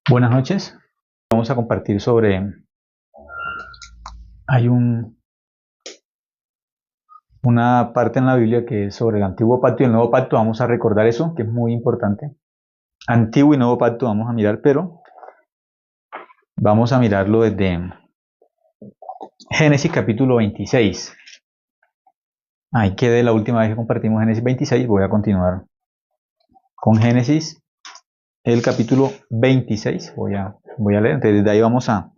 Buenas noches. Vamos a compartir sobre, hay una parte en la Biblia que es sobre el Antiguo Pacto y el Nuevo Pacto. Vamos a recordar eso, que es muy importante. Antiguo y Nuevo Pacto vamos a mirar, pero vamos a mirarlo desde Génesis capítulo 26. Ahí quedé la última vez que compartimos Génesis 26. Voy a continuar con Génesis, el capítulo 26. Voy a leer. Entonces, desde ahí vamos a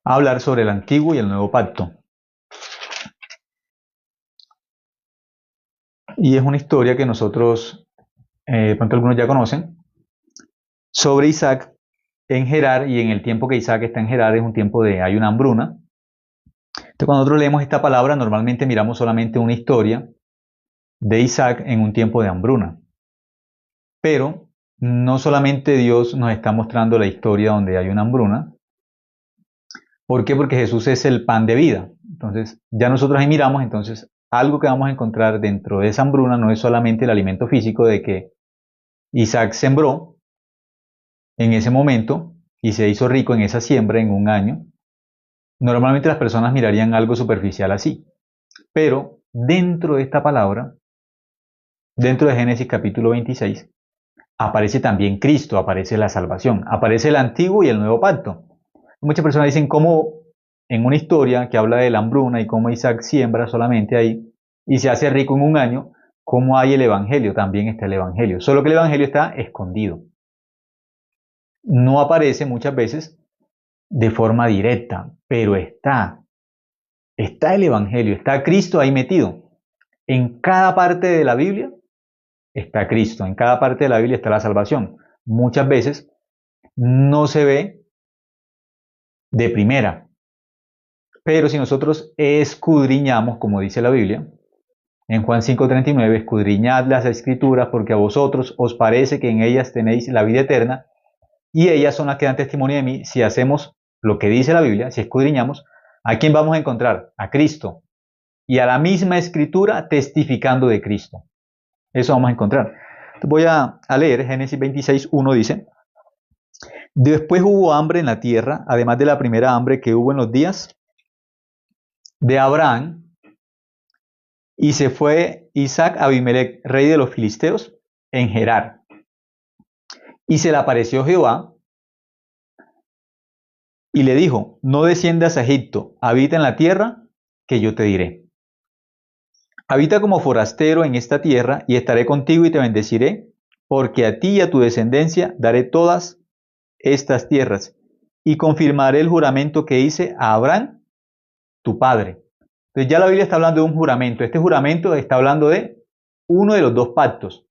hablar sobre el Antiguo y el Nuevo Pacto. Y es una historia que nosotros, de pronto algunos ya conocen, sobre Isaac en Gerar, y en el tiempo que Isaac está en Gerar es un tiempo de hay una hambruna. Entonces, cuando nosotros leemos esta palabra, normalmente miramos solamente una historia de Isaac en un tiempo de hambruna. Pero no solamente Dios nos está mostrando la historia donde hay una hambruna. ¿Por qué? Porque Jesús es el pan de vida. Entonces, ya nosotros ahí miramos, entonces, algo que vamos a encontrar dentro de esa hambruna no es solamente el alimento físico de que Isaac sembró en ese momento y se hizo rico en esa siembra en un año. Normalmente las personas mirarían algo superficial así, pero dentro de esta palabra, dentro de Génesis capítulo 26, aparece también Cristo, aparece la salvación, aparece el antiguo y el nuevo pacto. Muchas personas dicen cómo en una historia que habla de la hambruna y cómo Isaac siembra solamente ahí y se hace rico en un año, cómo hay el evangelio, también está el evangelio, solo que el evangelio está escondido. No aparece muchas veces de forma directa, pero está el evangelio, está Cristo ahí metido. En cada parte de la Biblia está Cristo, en cada parte de la Biblia está la salvación. Muchas veces no se ve de primera, pero si nosotros escudriñamos, como dice la Biblia, en Juan 5:39, escudriñad las escrituras porque a vosotros os parece que en ellas tenéis la vida eterna y ellas son las que dan testimonio de mí. Si hacemos lo que dice la Biblia, si escudriñamos, ¿a quién vamos a encontrar? A Cristo y a la misma escritura testificando de Cristo. Eso vamos a encontrar. Voy a leer Génesis 26:1 dice: Después hubo hambre en la tierra, además de la primera hambre que hubo en los días de Abraham, y se fue Isaac a Abimelech, rey de los filisteos, en Gerar. Y se le apareció Jehová y le dijo: No desciendas a Egipto, habita en la tierra que yo te diré. Habita como forastero en esta tierra, y estaré contigo y te bendeciré, porque a ti y a tu descendencia daré todas estas tierras, y confirmaré el juramento que hice a Abraham, tu padre. Entonces ya la Biblia está hablando de un juramento. Este juramento está hablando de uno de los dos pactos.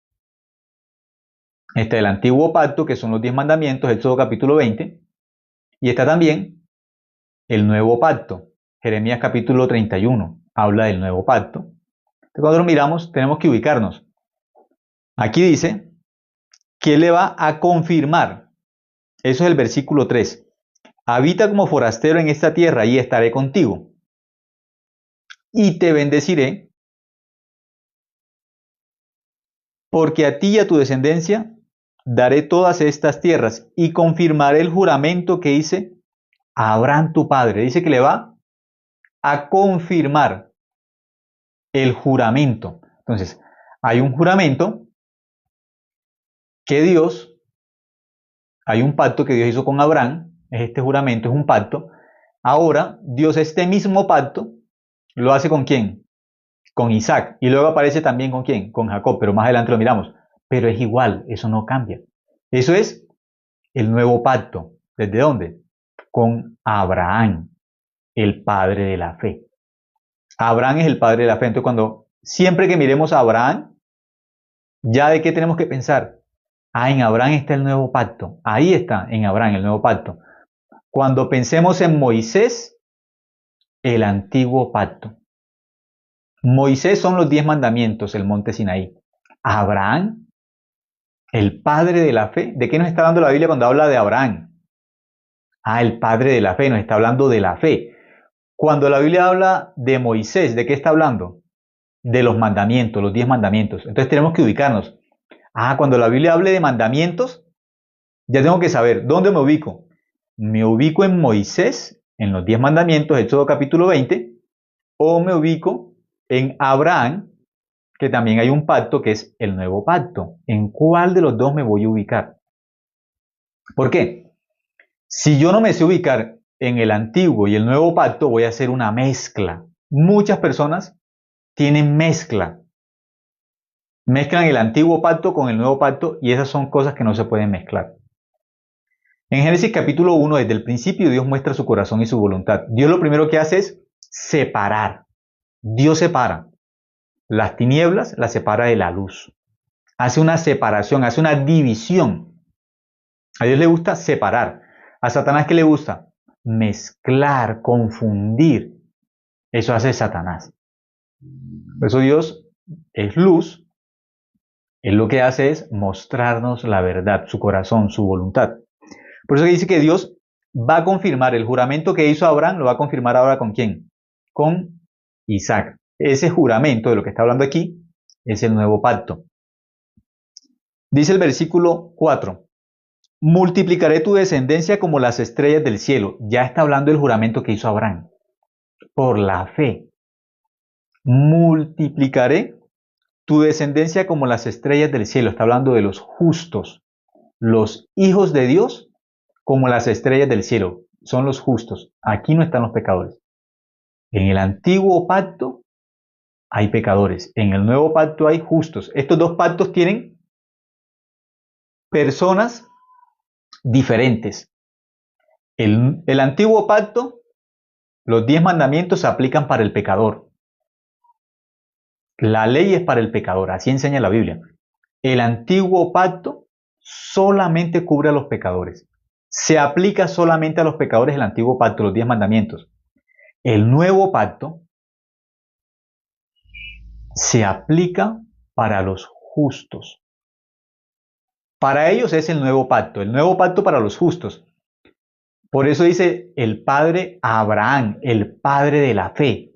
Está el antiguo pacto, que son los 10 mandamientos, Éxodo capítulo 20, y está también el nuevo pacto. Jeremías capítulo 31 habla del nuevo pacto. Entonces, cuando lo miramos, tenemos que ubicarnos. Aquí dice que Él le va a confirmar. Eso es el versículo 3. Habita como forastero en esta tierra y estaré contigo. Y te bendeciré, porque a ti y a tu descendencia daré todas estas tierras y confirmaré el juramento que hice a Abraham tu padre. Dice que le va a confirmar el juramento. Entonces, hay un juramento que Dios, hay un pacto que Dios hizo con Abraham, este juramento es un pacto. Ahora, Dios este mismo pacto lo hace ¿con quién? Con Isaac. Y luego aparece también ¿con quién? Con Jacob, pero más adelante lo miramos. Pero es igual, eso no cambia. Eso es el nuevo pacto. ¿Desde dónde? Con Abraham, el padre de la fe. Abraham es el padre de la fe. Entonces, siempre que miremos a Abraham, ¿ya de qué tenemos que pensar? Ah, en Abraham está el nuevo pacto. Ahí está, en Abraham, el nuevo pacto. Cuando pensemos en Moisés, el antiguo pacto. Moisés son los 10 mandamientos, el monte Sinaí. Abraham, el padre de la fe. ¿De qué nos está hablando la Biblia cuando habla de Abraham? Ah, el padre de la fe, nos está hablando de la fe. Cuando la Biblia habla de Moisés, ¿de qué está hablando? De los mandamientos, los 10 mandamientos. Entonces tenemos que ubicarnos. Ah, cuando la Biblia hable de mandamientos, Ya tengo que saber dónde me ubico. ¿Me ubico en Moisés, en los 10 mandamientos, Éxodo capítulo 20, o me ubico en Abraham, que también hay un pacto que es el nuevo pacto? ¿En cuál de los dos me voy a ubicar? ¿Por qué? Si yo no me sé ubicar en el antiguo y el nuevo pacto, voy a hacer una mezcla. Muchas personas tienen mezcla. Mezclan el antiguo pacto con el nuevo pacto y esas son cosas que no se pueden mezclar. En Génesis capítulo 1, desde el principio, Dios muestra su corazón y su voluntad. Dios lo primero que hace es separar. Dios separa. Las tinieblas las separa de la luz. Hace una separación, hace una división. A Dios le gusta separar. A Satanás, ¿qué le gusta? Mezclar, confundir. Eso hace Satanás. Por eso Dios es luz. Él lo que hace es mostrarnos la verdad, su corazón, su voluntad. Por eso dice que Dios va a confirmar el juramento que hizo Abraham, lo va a confirmar ahora ¿con quién? Con Isaac. Ese juramento de lo que está hablando aquí es el nuevo pacto. Dice el versículo 4, multiplicaré tu descendencia como las estrellas del cielo. Ya está hablando del juramento que hizo Abraham. Por la fe. Multiplicaré tu descendencia como las estrellas del cielo. Está hablando de los justos. Los hijos de Dios como las estrellas del cielo. Son los justos. Aquí no están los pecadores. En el antiguo pacto hay pecadores. En el nuevo pacto hay justos. Estos dos pactos tienen personas diferentes. El antiguo pacto, los 10 mandamientos se aplican para el pecador. La ley es para el pecador. Así enseña la Biblia. El antiguo pacto solamente cubre a los pecadores. Se aplica solamente a los pecadores el antiguo pacto, los 10 mandamientos. El nuevo pacto se aplica para los justos. Para ellos es el nuevo pacto para los justos. Por eso dice el padre Abraham, el padre de la fe.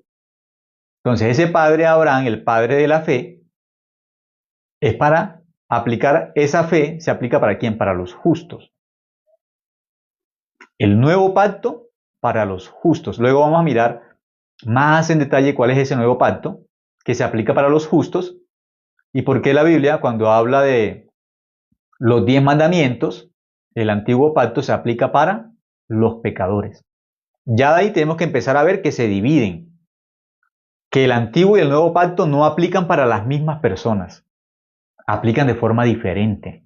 Entonces ese padre Abraham, el padre de la fe, es para aplicar esa fe, se aplica para quién? Para los justos. El nuevo pacto para los justos. Luego vamos a mirar más en detalle cuál es ese nuevo pacto que se aplica para los justos y por qué la Biblia, cuando habla de los 10 mandamientos, el antiguo pacto se aplica para los pecadores. Ya de ahí tenemos que empezar a ver que se dividen, que el antiguo y el nuevo pacto no aplican para las mismas personas, aplican de forma diferente.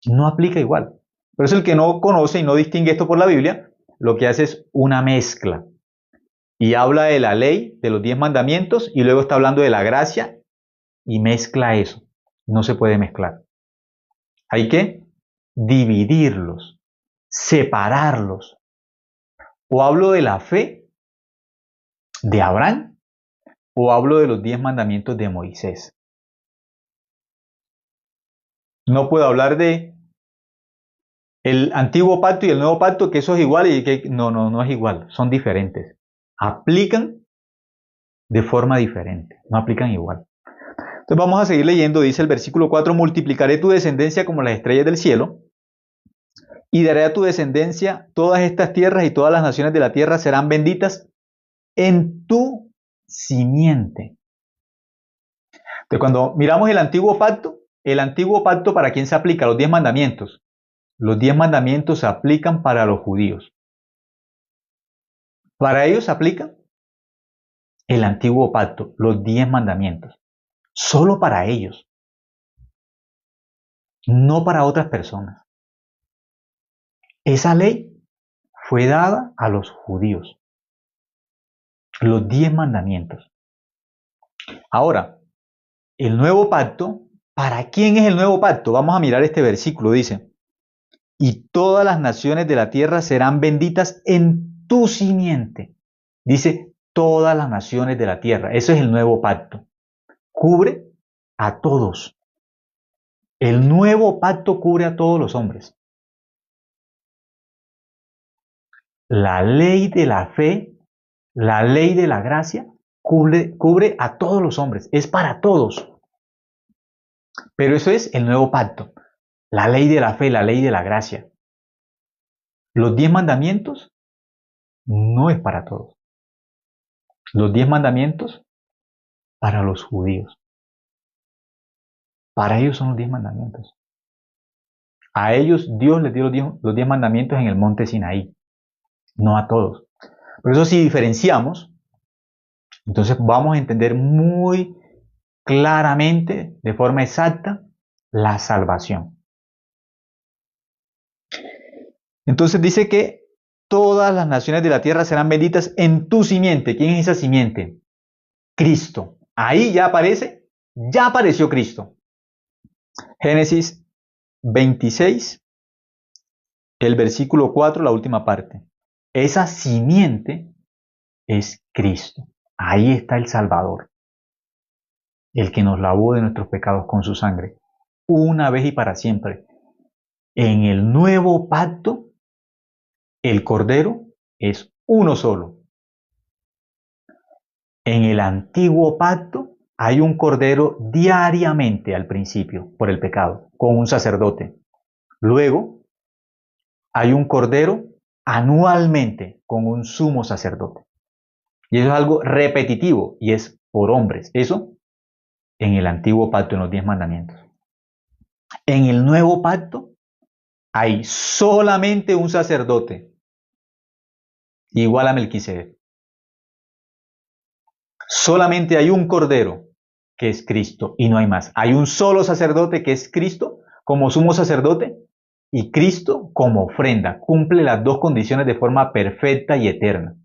No aplica igual. Por eso el que no conoce y no distingue esto por la Biblia, lo que hace es una mezcla. Y habla de la ley, de los 10 mandamientos, y luego está hablando de la gracia, y mezcla eso. No se puede mezclar. Hay que dividirlos, separarlos. O hablo de la fe de Abraham, o hablo de los 10 mandamientos de Moisés. No puedo hablar de el antiguo pacto y el nuevo pacto, que eso es igual y que no es igual, son diferentes. Aplican de forma diferente, no aplican igual. Entonces vamos a seguir leyendo, dice el versículo 4, multiplicaré tu descendencia como las estrellas del cielo y daré a tu descendencia todas estas tierras y todas las naciones de la tierra serán benditas en tu simiente. Entonces cuando miramos el antiguo pacto ¿para quién se aplica? Los 10 mandamientos. Los 10 mandamientos se aplican para los judíos. Para ellos se aplica el antiguo pacto, los 10 mandamientos. Solo para ellos. No para otras personas. Esa ley fue dada a los judíos. Los 10 mandamientos. Ahora, el nuevo pacto, ¿para quién es el nuevo pacto? Vamos a mirar este versículo, dice, y todas las naciones de la tierra serán benditas en tu simiente. Dice, todas las naciones de la tierra. Eso es el nuevo pacto. Cubre a todos. El nuevo pacto cubre a todos los hombres. La ley de la fe, la ley de la gracia, cubre a todos los hombres. Es para todos. Pero eso es el nuevo pacto. La ley de la fe, la ley de la gracia. Los 10 mandamientos no es para todos. Los 10 mandamientos para los judíos. Para ellos son los 10 mandamientos. A ellos Dios les dio los 10 mandamientos en el monte Sinaí, no a todos. Por eso si diferenciamos, entonces vamos a entender muy claramente, de forma exacta, la salvación. Entonces dice que todas las naciones de la tierra serán benditas en tu simiente. ¿Quién es esa simiente? Cristo. Ahí ya apareció Cristo. Génesis 26, el versículo 4, la última parte. Esa simiente es Cristo. Ahí está el Salvador, el que nos lavó de nuestros pecados con su sangre, una vez y para siempre. En el nuevo pacto, el Cordero es uno solo. En el antiguo pacto hay un Cordero diariamente al principio por el pecado, con un sacerdote. Luego hay un Cordero anualmente con un sumo sacerdote. Y eso es algo repetitivo y es por hombres. Eso en el antiguo pacto, en los 10 mandamientos. En el nuevo pacto hay solamente un sacerdote igual a Melquisedec. Solamente hay un cordero que es Cristo y no hay más. Hay un solo sacerdote que es Cristo como sumo sacerdote y Cristo como ofrenda. Cumple las dos condiciones de forma perfecta y eterna.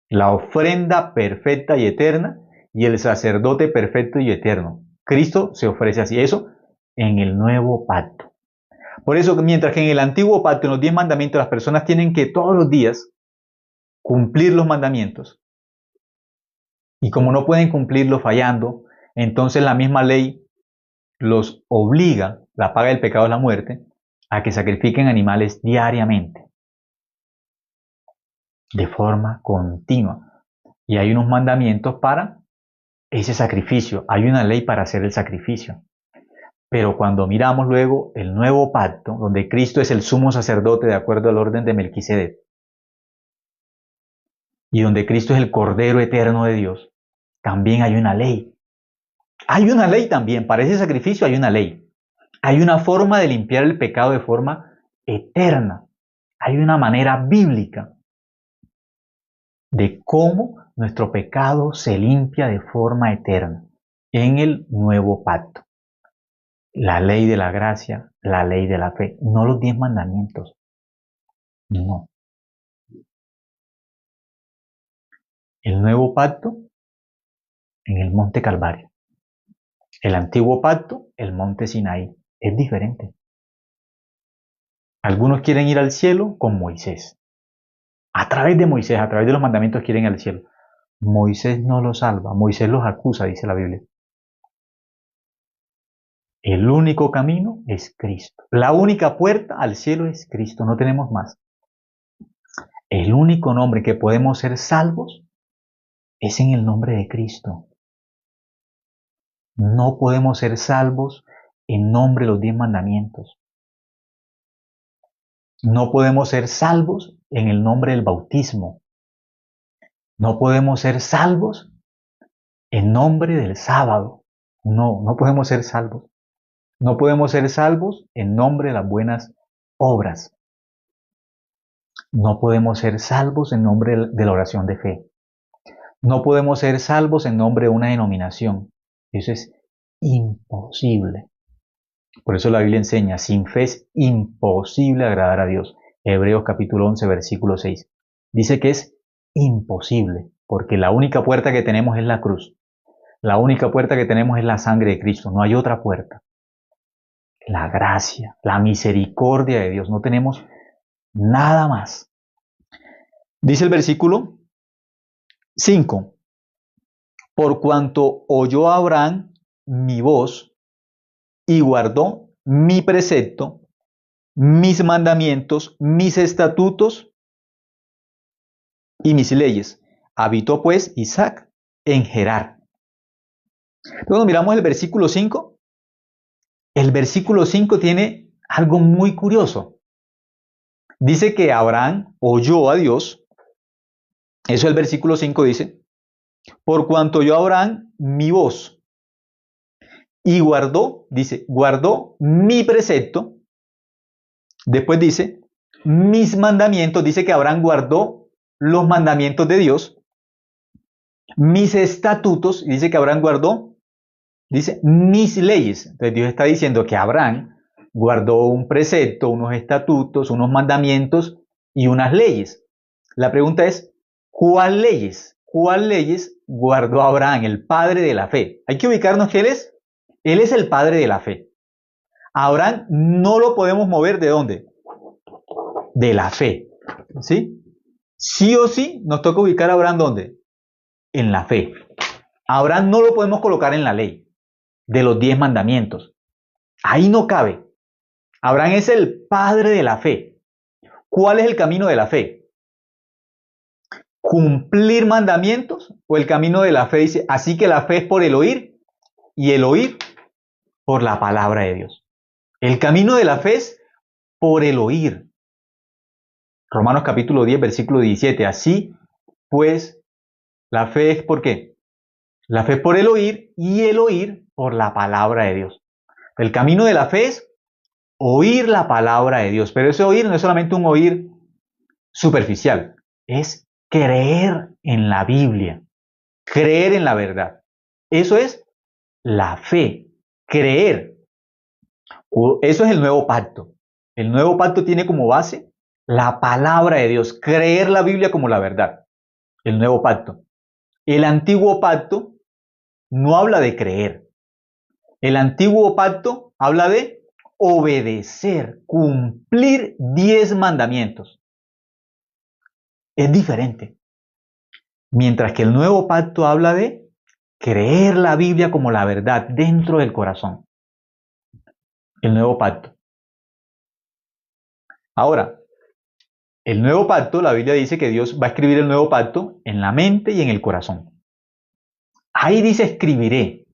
La ofrenda perfecta y eterna y el sacerdote perfecto y eterno. Cristo se ofrece así. Eso en el nuevo pacto. Por eso, mientras que en el antiguo pacto, en los 10 mandamientos, las personas tienen que todos los días cumplir los mandamientos. Y como no pueden cumplirlo fallando, entonces la misma ley los obliga, la paga del pecado es la muerte, a que sacrifiquen animales diariamente, de forma continua. Y hay unos mandamientos para ese sacrificio, hay una ley para hacer el sacrificio. Pero cuando miramos luego el nuevo pacto, donde Cristo es el sumo sacerdote de acuerdo al orden de Melquisedec, y donde Cristo es el Cordero eterno de Dios, también hay una ley. Hay una ley también, para ese sacrificio hay una ley. Hay una forma de limpiar el pecado de forma eterna. Hay una manera bíblica de cómo nuestro pecado se limpia de forma eterna en el nuevo pacto. La ley de la gracia, la ley de la fe, no los 10 mandamientos. No. El nuevo pacto en el monte Calvario. El antiguo pacto, el monte Sinaí. Es diferente. Algunos quieren ir al cielo con Moisés. A través de Moisés, a través de los mandamientos quieren ir al cielo. Moisés no los salva, Moisés los acusa, dice la Biblia. El único camino es Cristo. La única puerta al cielo es Cristo, no tenemos más. El único nombre que podemos ser salvos es en el nombre de Cristo. No podemos ser salvos en nombre de los 10 mandamientos. No podemos ser salvos en el nombre del bautismo. No podemos ser salvos en nombre del sábado. No podemos ser salvos. No podemos ser salvos en nombre de las buenas obras. No podemos ser salvos en nombre de la oración de fe. No podemos ser salvos en nombre de una denominación. Eso es imposible. Por eso la Biblia enseña, sin fe es imposible agradar a Dios. Hebreos capítulo 11, versículo 6. Dice que es imposible, porque la única puerta que tenemos es la cruz. La única puerta que tenemos es la sangre de Cristo. No hay otra puerta. La gracia, la misericordia de Dios. No tenemos nada más. Dice el versículo 5. Por cuanto oyó Abraham mi voz y guardó mi precepto, mis mandamientos, mis estatutos y mis leyes. Habitó pues Isaac en Gerar. Cuando miramos el versículo 5 tiene algo muy curioso. Dice que Abraham oyó a Dios, eso el versículo 5 dice, por cuanto oyó Abraham mi voz y guardó, dice, guardó mi precepto, después dice, mis mandamientos, dice que Abraham guardó los mandamientos de Dios, mis estatutos, dice que Abraham guardó, dice, mis leyes. Entonces Dios está diciendo que Abraham guardó un precepto, unos estatutos, unos mandamientos y unas leyes. La pregunta es, ¿cuál leyes? ¿Cuál leyes guardó Abraham, el padre de la fe? Hay que ubicarnos que él es el padre de la fe. Abraham no lo podemos mover ¿de dónde? De la fe. ¿Sí? Sí o sí nos toca ubicar a Abraham ¿dónde? En la fe. Abraham no lo podemos colocar en la ley de los 10 mandamientos. Ahí no cabe. Abraham es el padre de la fe. ¿Cuál es el camino de la fe? ¿Cumplir mandamientos? ¿O el camino de la fe dice, así que la fe es por el oír y el oír por la palabra de Dios? El camino de la fe es por el oír. Romanos capítulo 10, versículo 17. Así pues, la fe es ¿por qué? La fe es por el oír y el oír por la palabra de Dios. El camino de la fe es oír la palabra de Dios. Pero ese oír no es solamente un oír superficial, es creer en la Biblia, creer en la verdad. Eso es la fe, creer. Eso es el nuevo pacto. El nuevo pacto tiene como base la palabra de Dios, creer la Biblia como la verdad. El nuevo pacto. El antiguo pacto no habla de creer. El antiguo pacto habla de obedecer, cumplir 10 mandamientos. Es diferente. Mientras que el nuevo pacto habla de creer la Biblia como la verdad dentro del corazón. El nuevo pacto. Ahora, el nuevo pacto, la Biblia dice que Dios va a escribir el nuevo pacto en la mente y en el corazón. Ahí dice escribiré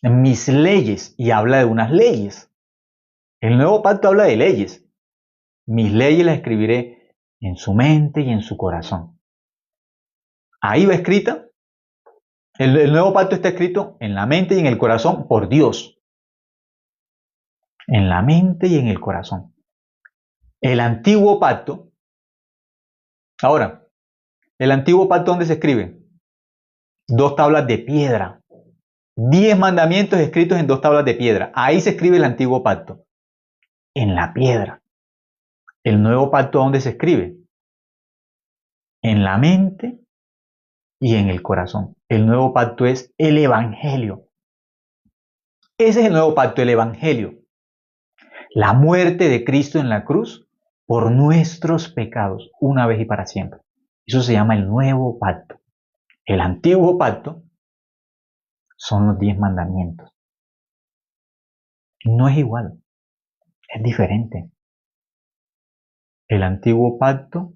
mis leyes y habla de unas leyes. El nuevo pacto habla de leyes. Mis leyes las escribiré en su mente y en su corazón. Ahí va escrita. El nuevo pacto está escrito en la mente y en el corazón por Dios. En la mente y en el corazón. El antiguo pacto. Ahora, el antiguo pacto ¿dónde se escribe? 2 tablas de piedra. 10 mandamientos escritos en 2 tablas de piedra. Ahí se escribe el antiguo pacto. En la piedra. El nuevo pacto ¿dónde se escribe? En la mente y en el corazón. El nuevo pacto es el Evangelio. Ese es el nuevo pacto, el Evangelio. La muerte de Cristo en la cruz por nuestros pecados, una vez y para siempre. Eso se llama el nuevo pacto. El antiguo pacto son los 10 mandamientos. No es igual, es diferente. El antiguo pacto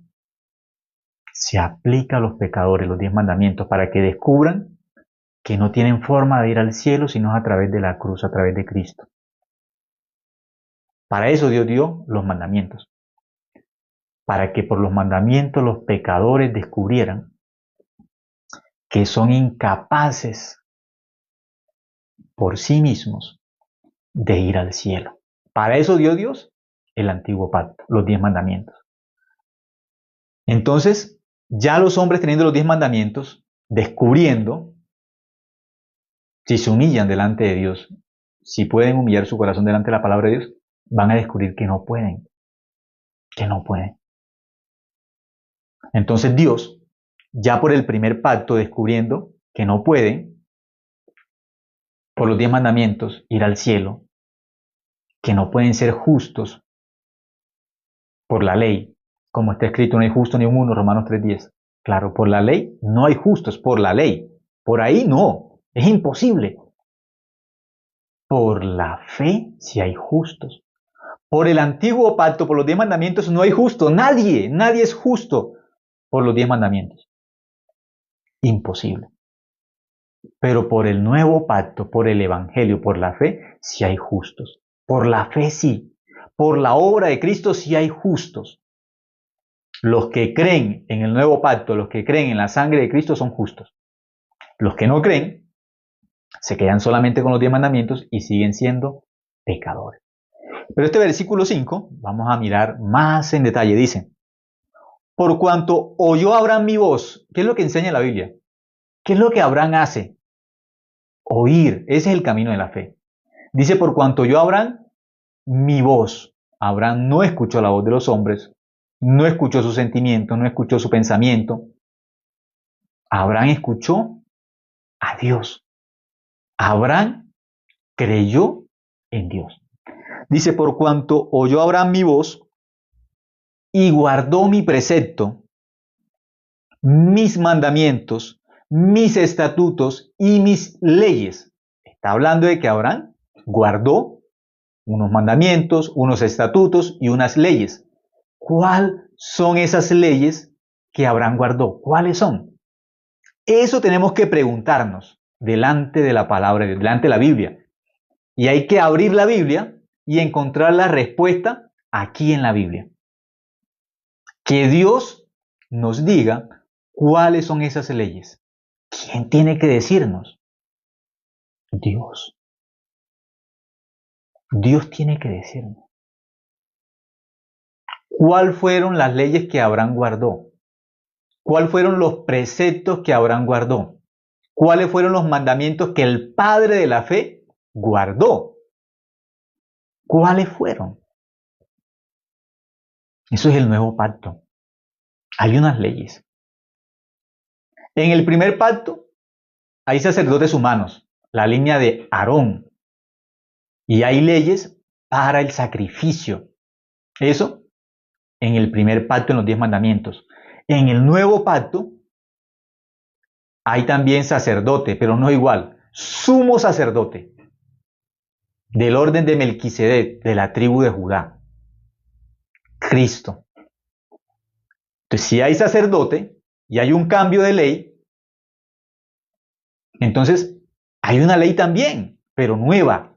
se aplica a los pecadores, los 10 mandamientos, para que descubran que no tienen forma de ir al cielo sino a través de la cruz, a través de Cristo. Para eso Dios dio los mandamientos. Para que por los mandamientos los pecadores descubrieran que son incapaces por sí mismos de ir al cielo. Para eso dio Dios el antiguo pacto, los 10 mandamientos. Entonces, ya los hombres teniendo los 10 mandamientos, descubriendo si se humillan delante de Dios, si pueden humillar su corazón delante de la palabra de Dios, van a descubrir que no pueden. Que no pueden. Entonces Dios, ya por el primer pacto, descubriendo que no pueden, por los 10 mandamientos, ir al cielo, que no pueden ser justos por la ley, como está escrito, no hay justo ni un uno, Romanos 3:10. Claro, por la ley no hay justos, por la ley. Por ahí no, es imposible. Por la fe sí hay justos. Por el antiguo pacto, por los 10 mandamientos, no hay justo. Nadie es justo por los 10 mandamientos. Imposible. Pero por el nuevo pacto, por el evangelio, por la fe, sí hay justos. Por la fe sí. Por la obra de Cristo sí hay justos. Los que creen en el nuevo pacto, los que creen en la sangre de Cristo son justos. Los que no creen se quedan solamente con los 10 mandamientos y siguen siendo pecadores. Pero este versículo 5, vamos a mirar más en detalle. Dice, por cuanto oyó Abraham mi voz, ¿qué es lo que enseña la Biblia? ¿Qué es lo que Abraham hace? Oír, ese es el camino de la fe. Dice, por cuanto oyó Abraham mi voz. Abraham no escuchó la voz de los hombres, no escuchó sus sentimientos, no escuchó su pensamiento. Abraham escuchó a Dios. Abraham creyó en Dios. Dice, por cuanto oyó Abraham mi voz y guardó mi precepto, mis mandamientos, mis estatutos y mis leyes. Está hablando de que Abraham guardó unos mandamientos, unos estatutos y unas leyes. ¿Cuáles son esas leyes que Abraham guardó? ¿Cuáles son? Eso tenemos que preguntarnos delante de la palabra, delante de la Biblia. Y hay que abrir la Biblia y encontrar la respuesta aquí en la Biblia. Que Dios nos diga cuáles son esas leyes. ¿Quién tiene que decirnos? Dios. Dios tiene que decirnos. ¿Cuáles fueron las leyes que Abraham guardó? ¿Cuáles fueron los preceptos que Abraham guardó? ¿Cuáles fueron los mandamientos que el padre de la fe guardó? ¿Cuáles fueron? Eso es el nuevo pacto. Hay unas leyes. En el primer pacto hay sacerdotes humanos, la línea de Aarón. Y hay leyes para el sacrificio. Eso en el primer pacto, en los 10 mandamientos. En el nuevo pacto hay también sacerdote, pero no igual. Sumo sacerdote del orden de Melquisedec, de la tribu de Judá. Cristo. Entonces, si hay sacerdote y hay un cambio de ley, entonces hay una ley también, pero nueva.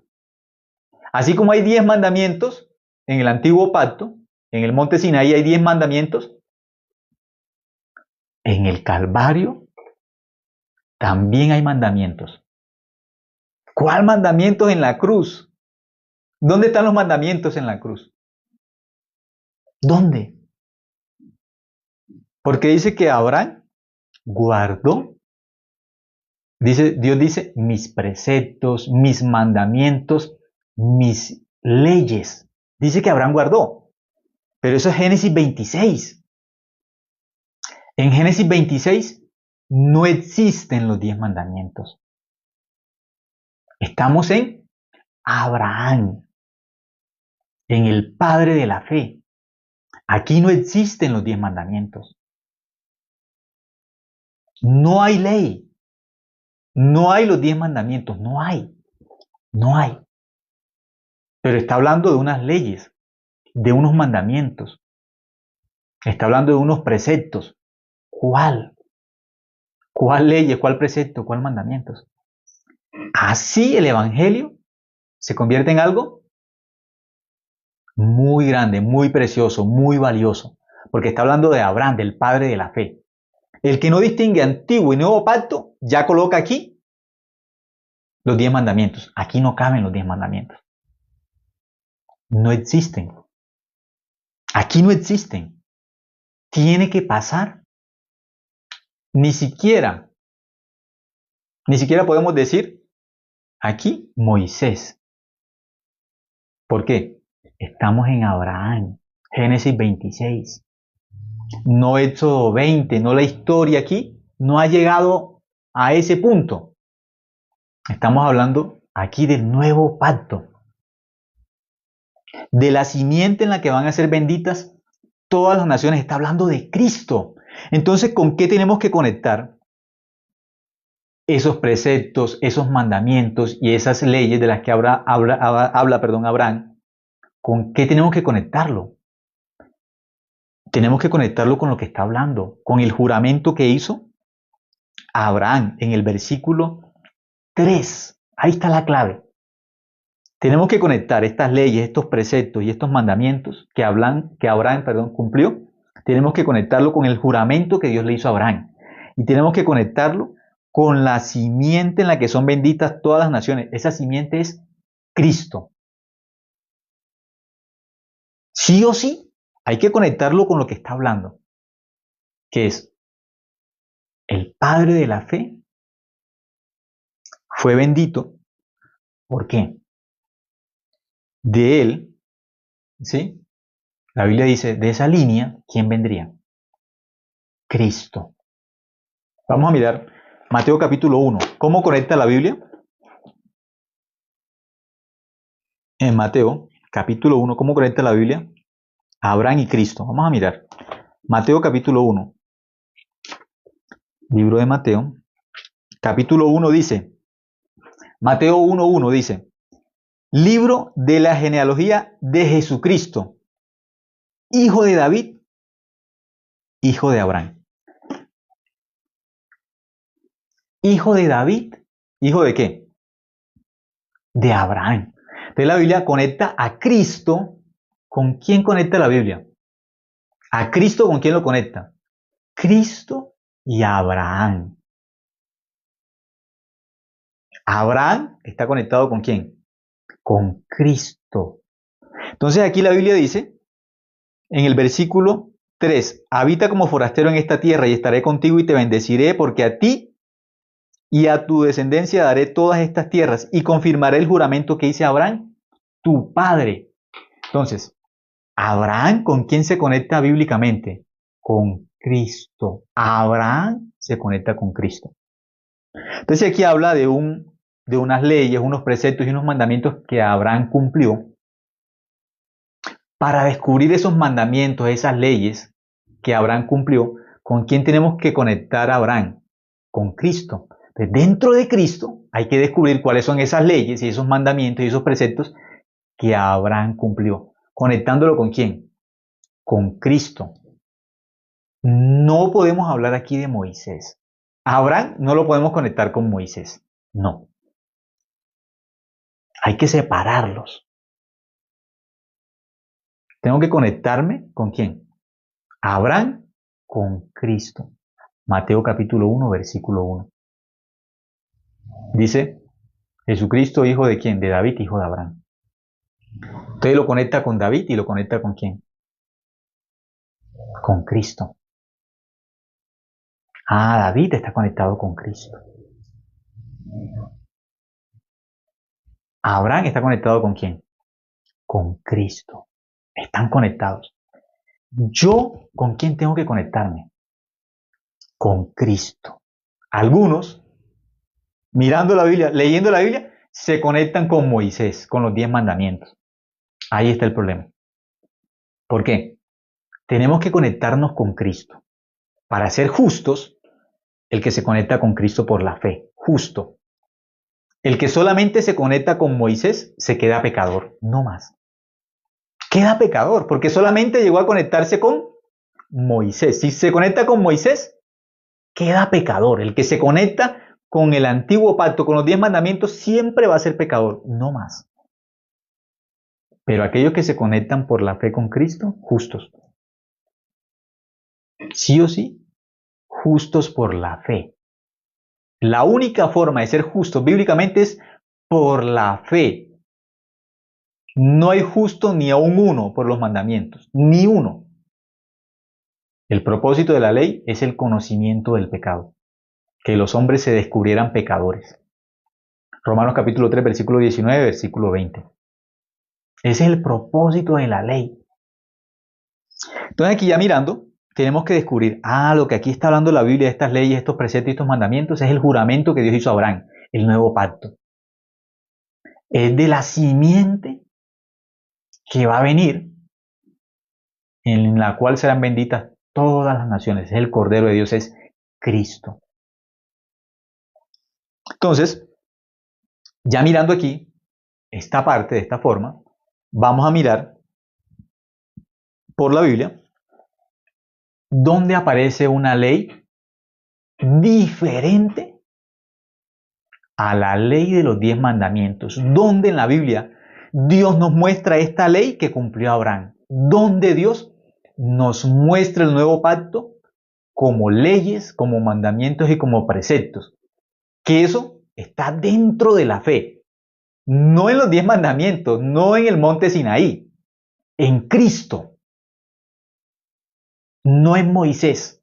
Así como hay 10 mandamientos en el antiguo pacto, en el monte Sinaí hay 10 mandamientos, en el Calvario también hay mandamientos. ¿Cuál mandamientos en la cruz? ¿Dónde están los mandamientos en la cruz? ¿Dónde? Porque dice que Abraham guardó, Dios dice, mis preceptos, mis mandamientos, mis leyes. Dice que Abraham guardó. Pero eso es Génesis 26. En Génesis 26 no existen los 10 mandamientos. Estamos en Abraham, en el padre de la fe. Aquí no existen los 10 mandamientos. No hay ley. No hay los 10 mandamientos. No hay. No hay. Pero está hablando de unas leyes, de unos mandamientos. Está hablando de unos preceptos. ¿Cuál? ¿Cuál leyes? ¿Cuál precepto? ¿Cuál mandamientos? Así el Evangelio se convierte en algo muy grande, muy precioso, muy valioso. Porque está hablando de Abraham, del padre de la fe. El que no distingue antiguo y nuevo pacto, ya coloca aquí los 10 mandamientos. Aquí no caben los 10 mandamientos. No existen. Aquí no existen. Tiene que pasar. Ni siquiera podemos decir aquí Moisés. ¿Por qué? Estamos en Abraham, Génesis 26. No Éxodo 20, no la historia aquí, no ha llegado a ese punto. Estamos hablando aquí del nuevo pacto, de la simiente en la que van a ser benditas todas las naciones. Está hablando de Cristo. Entonces, ¿con qué tenemos que conectar esos preceptos, esos mandamientos y esas leyes de las que habla Abraham? ¿Con qué tenemos que conectarlo? Tenemos que conectarlo con lo que está hablando, con el juramento que hizo Abraham en el versículo 3. Ahí está la clave. Tenemos que conectar estas leyes, estos preceptos y estos mandamientos que Abraham, cumplió. Tenemos que conectarlo con el juramento que Dios le hizo a Abraham. Y tenemos que conectarlo con la simiente en la que son benditas todas las naciones. Esa simiente es Cristo. Sí o sí, hay que conectarlo con lo que está hablando, que es el padre de la fe fue bendito. ¿Por qué? De él, ¿sí? La Biblia dice, de esa línea, ¿quién vendría? Cristo. Vamos a mirar Mateo capítulo 1. ¿Cómo conecta la Biblia? En Mateo capítulo 1, ¿cómo conecta la Biblia? Abraham y Cristo. Vamos a mirar. Mateo capítulo 1. Libro de Mateo. Capítulo 1 dice, Mateo 1:1 dice, libro de la genealogía de Jesucristo, hijo de David, hijo de Abraham. Hijo de David, ¿hijo de qué? De Abraham. Entonces la Biblia conecta a Cristo. ¿Con quién conecta la Biblia? A Cristo, ¿con quién lo conecta? Cristo y Abraham. Abraham está conectado ¿con quién? Con Cristo. Entonces aquí la Biblia dice, en el versículo 3, habita como forastero en esta tierra y estaré contigo y te bendeciré porque a ti y a tu descendencia daré todas estas tierras y confirmaré el juramento que hice a Abraham, tu padre. Entonces, Abraham, ¿con quién se conecta bíblicamente? Con Cristo. Abraham se conecta con Cristo. Entonces aquí habla de unas leyes, unos preceptos y unos mandamientos que Abraham cumplió. Para descubrir esos mandamientos, esas leyes que Abraham cumplió, ¿con quién tenemos que conectar a Abraham? Con Cristo. Entonces, dentro de Cristo hay que descubrir cuáles son esas leyes y esos mandamientos y esos preceptos que Abraham cumplió. ¿Conectándolo con quién? Con Cristo. No podemos hablar aquí de Moisés. A Abraham no lo podemos conectar con Moisés. No. Hay que separarlos. Tengo que conectarme ¿con quién? A Abraham con Cristo. Mateo capítulo 1, versículo 1. Dice, Jesucristo, hijo de quién? De David, hijo de Abraham. Entonces lo conecta con David y lo conecta con quién? Con Cristo. Ah, David está conectado con Cristo. Abraham está conectado con quién? Con Cristo. Están conectados. ¿Yo con quién tengo que conectarme? Con Cristo. Algunos, mirando la Biblia, leyendo la Biblia, se conectan con Moisés, con los 10 mandamientos. Ahí está el problema. ¿Por qué? Tenemos que conectarnos con Cristo. Para ser justos, el que se conecta con Cristo por la fe, justo. El que solamente se conecta con Moisés se queda pecador, no más. Queda pecador, porque solamente llegó a conectarse con Moisés. Si se conecta con Moisés, queda pecador. El que se conecta con el antiguo pacto, con los 10 mandamientos, siempre va a ser pecador, no más. Pero aquellos que se conectan por la fe con Cristo, justos. Sí o sí, justos por la fe. La única forma de ser justos bíblicamente es por la fe. No hay justo ni aún uno por los mandamientos, ni uno. El propósito de la ley es el conocimiento del pecado, que los hombres se descubrieran pecadores. Romanos capítulo 3, versículo 19, versículo 20. Ese es el propósito de la ley. Entonces aquí ya mirando, tenemos que descubrir, lo que aquí está hablando la Biblia, estas leyes, estos preceptos y estos mandamientos, es el juramento que Dios hizo a Abraham, el nuevo pacto. Es de la simiente que va a venir, en la cual serán benditas todas las naciones. Es el Cordero de Dios, es Cristo. Entonces, ya mirando aquí, esta parte de esta forma, vamos a mirar por la Biblia, ¿dónde aparece una ley diferente a la ley de los 10 mandamientos? ¿Dónde en la Biblia Dios nos muestra esta ley que cumplió Abraham, donde Dios nos muestra el nuevo pacto como leyes, como mandamientos y como preceptos. Que eso está dentro de la fe, no en los 10 mandamientos, no en el monte Sinaí, en Cristo, no en Moisés.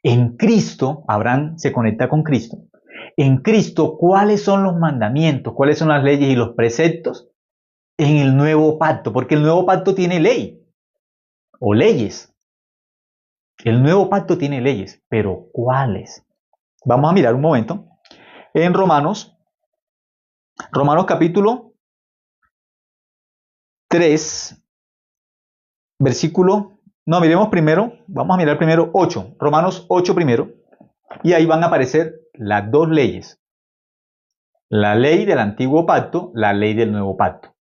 En Cristo, Abraham se conecta con Cristo. En Cristo, ¿cuáles son los mandamientos? ¿Cuáles son las leyes y los preceptos? En el nuevo pacto, porque el nuevo pacto tiene ley o leyes. El nuevo pacto tiene leyes, pero ¿cuáles? Vamos a mirar un momento. En Romanos capítulo 3, versículo, no, miremos primero, vamos a mirar primero 8, Romanos 8 primero, y ahí van a aparecer las dos leyes. La ley del antiguo pacto, la ley del nuevo pacto.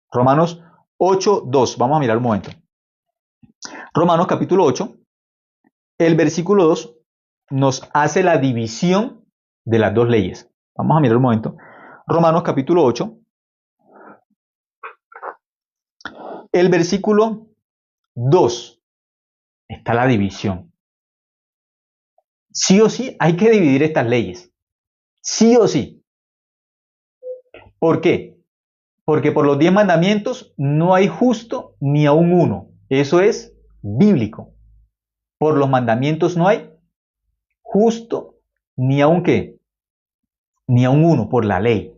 Romanos 8, 2, vamos a mirar un momento. Romanos capítulo 8, el versículo 2 nos hace la división de las dos leyes. Vamos a mirar un momento. Romanos capítulo 8, el versículo 2, está la división. Sí o sí hay que dividir estas leyes. Sí o sí. ¿Por qué? Porque por los 10 mandamientos no hay justo ni aun uno. Eso es bíblico. Por los mandamientos no hay justo ni aun qué, ni aun uno, por la ley.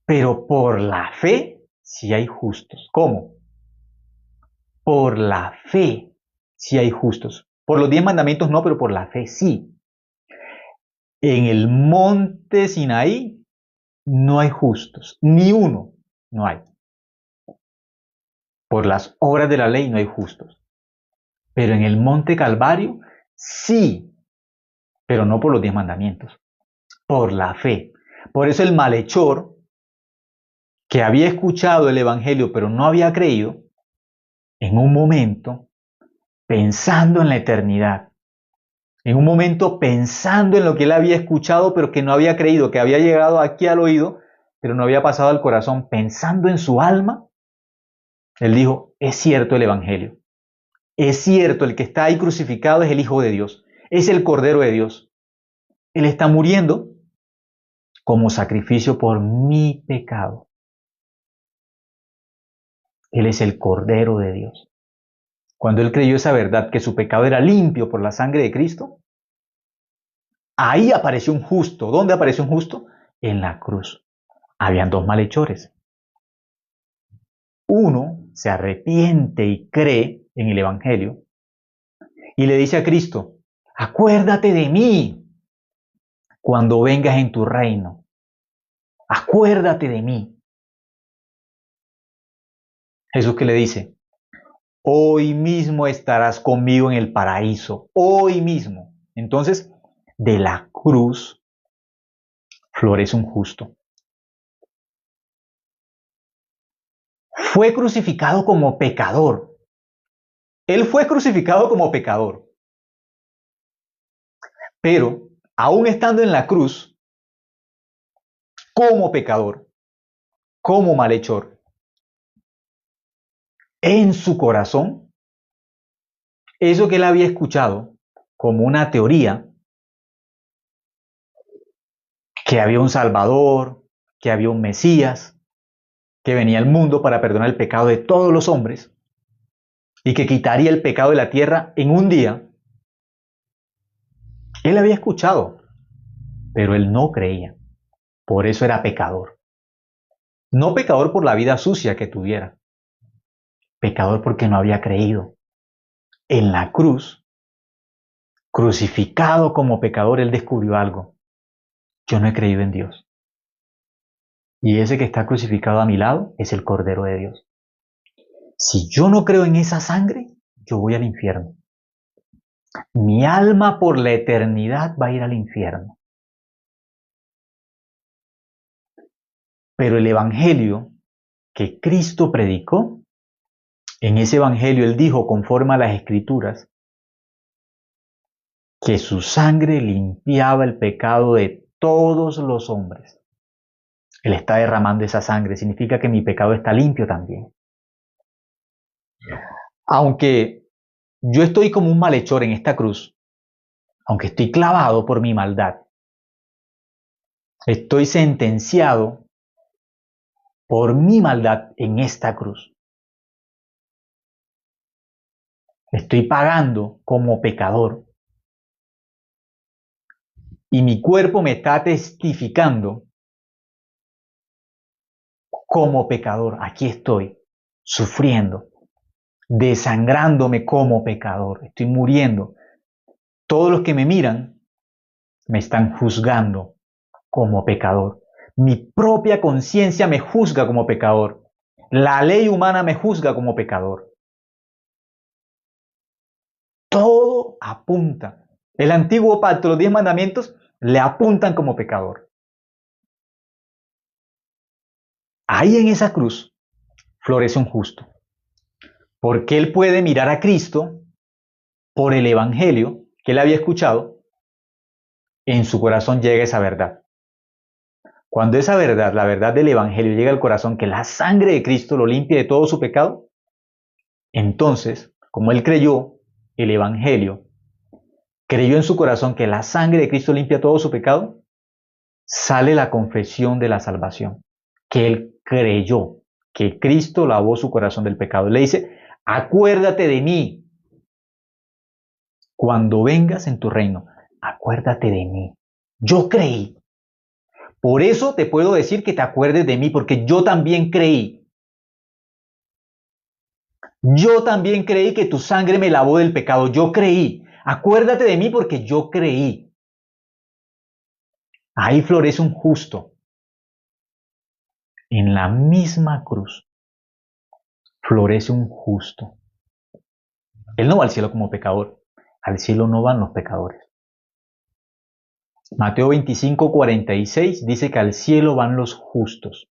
Pero por la fe sí hay justos. ¿Cómo? Por la fe sí hay justos. Por los 10 mandamientos no, pero por la fe sí. En el monte Sinaí no hay justos, ni uno no hay. Por las obras de la ley no hay justos. Pero en el monte Calvario sí, pero no por los 10 mandamientos, por la fe. Por eso el malhechor que había escuchado el evangelio pero no había creído, en un momento pensando en la eternidad, en un momento pensando en lo que él había escuchado pero que no había creído, que había llegado aquí al oído pero no había pasado al corazón, pensando en su alma, él dijo, es cierto el evangelio, es cierto, el que está ahí crucificado es el Hijo de Dios, es el Cordero de Dios. Él está muriendo como sacrificio por mi pecado. Él es el Cordero de Dios. Cuando él creyó esa verdad, que su pecado era limpio por la sangre de Cristo, ahí apareció un justo. ¿Dónde apareció un justo? En la cruz. Habían dos malhechores. Uno se arrepiente y cree en el Evangelio y le dice a Cristo, acuérdate de mí cuando vengas en tu reino. Acuérdate de mí. Jesús que le dice, hoy mismo estarás conmigo en el paraíso, hoy mismo. Entonces, de la cruz florece un justo. Fue crucificado como pecador. Él fue crucificado como pecador. Pero, aún estando en la cruz, como pecador, como malhechor, en su corazón, eso que él había escuchado como una teoría, que había un Salvador, que había un Mesías, que venía al mundo para perdonar el pecado de todos los hombres y que quitaría el pecado de la tierra en un día, él había escuchado, pero él no creía. Por eso era pecador. No pecador por la vida sucia que tuviera, pecador porque no había creído. En la cruz, crucificado como pecador, él descubrió algo. Yo no he creído en Dios. Y ese que está crucificado a mi lado es el Cordero de Dios. Si yo no creo en esa sangre, yo voy al infierno. Mi alma por la eternidad va a ir al infierno. Pero el Evangelio que Cristo predicó, en ese Evangelio él dijo, conforme a las Escrituras, que su sangre limpiaba el pecado de todos los hombres. Él está derramando esa sangre, significa que mi pecado está limpio también. Aunque yo estoy como un malhechor en esta cruz, aunque estoy clavado por mi maldad, estoy sentenciado por mi maldad en esta cruz. Estoy pagando como pecador. Y mi cuerpo me está testificando como pecador. Aquí estoy, sufriendo, desangrándome como pecador. Estoy muriendo. Todos los que me miran me están juzgando como pecador. Mi propia conciencia me juzga como pecador. La ley humana me juzga como pecador. Todo apunta. El antiguo pacto, los 10 mandamientos, le apuntan como pecador. Ahí en esa cruz florece un justo. Porque él puede mirar a Cristo por el Evangelio que él había escuchado, en su corazón llega esa verdad. Cuando esa verdad, la verdad del Evangelio, llega al corazón, que la sangre de Cristo lo limpia de todo su pecado, entonces, como él creyó el Evangelio, creyó en su corazón que la sangre de Cristo limpia todo su pecado, sale la confesión de la salvación, que él creyó que Cristo lavó su corazón del pecado. Le dice, acuérdate de mí cuando vengas en tu reino, acuérdate de mí. Yo creí. Por eso te puedo decir que te acuerdes de mí, porque yo también creí. Yo también creí que tu sangre me lavó del pecado. Yo creí. Acuérdate de mí porque yo creí. Ahí florece un justo. En la misma cruz florece un justo. Él no va al cielo como pecador. Al cielo no van los pecadores. Mateo 25:46 dice que al cielo van los justos.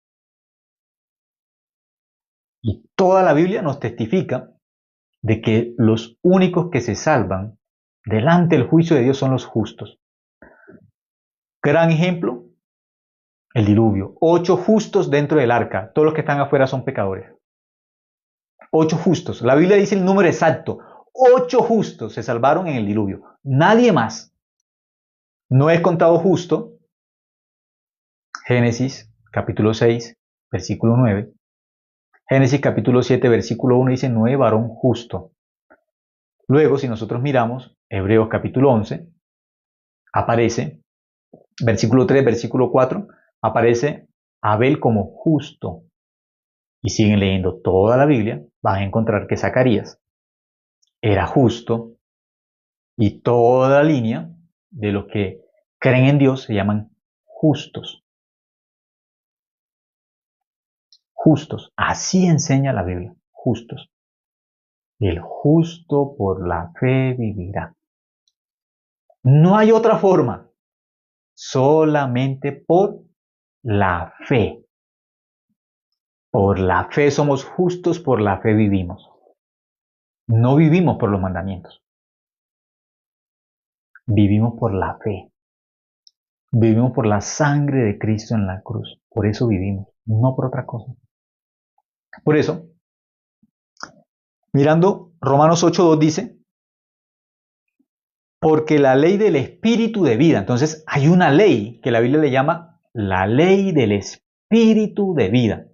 Y toda la Biblia nos testifica de que los únicos que se salvan delante del juicio de Dios son los justos. Gran ejemplo, el diluvio. 8 justos dentro del arca. Todos los que están afuera son pecadores. 8 justos. La Biblia dice el número exacto. 8 justos se salvaron en el diluvio. Nadie más. No es contado justo. Génesis capítulo 6, versículo 9. Génesis capítulo 7, versículo 1 dice, no hay varón justo. Luego, si nosotros miramos Hebreos capítulo 11, aparece, versículo 3, versículo 4, aparece Abel como justo. Y siguen leyendo toda la Biblia, van a encontrar que Zacarías era justo y toda la línea de los que creen en Dios se llaman justos. Justos, así enseña la Biblia, justos. El justo por la fe vivirá. No hay otra forma, solamente por la fe. Por la fe somos justos, por la fe vivimos. No vivimos por los mandamientos. Vivimos por la fe. Vivimos por la sangre de Cristo en la cruz. Por eso vivimos, no por otra cosa. Por eso, mirando Romanos 8:2 dice, porque la ley del espíritu de vida. Entonces hay una ley que la Biblia le llama la ley del espíritu de vida.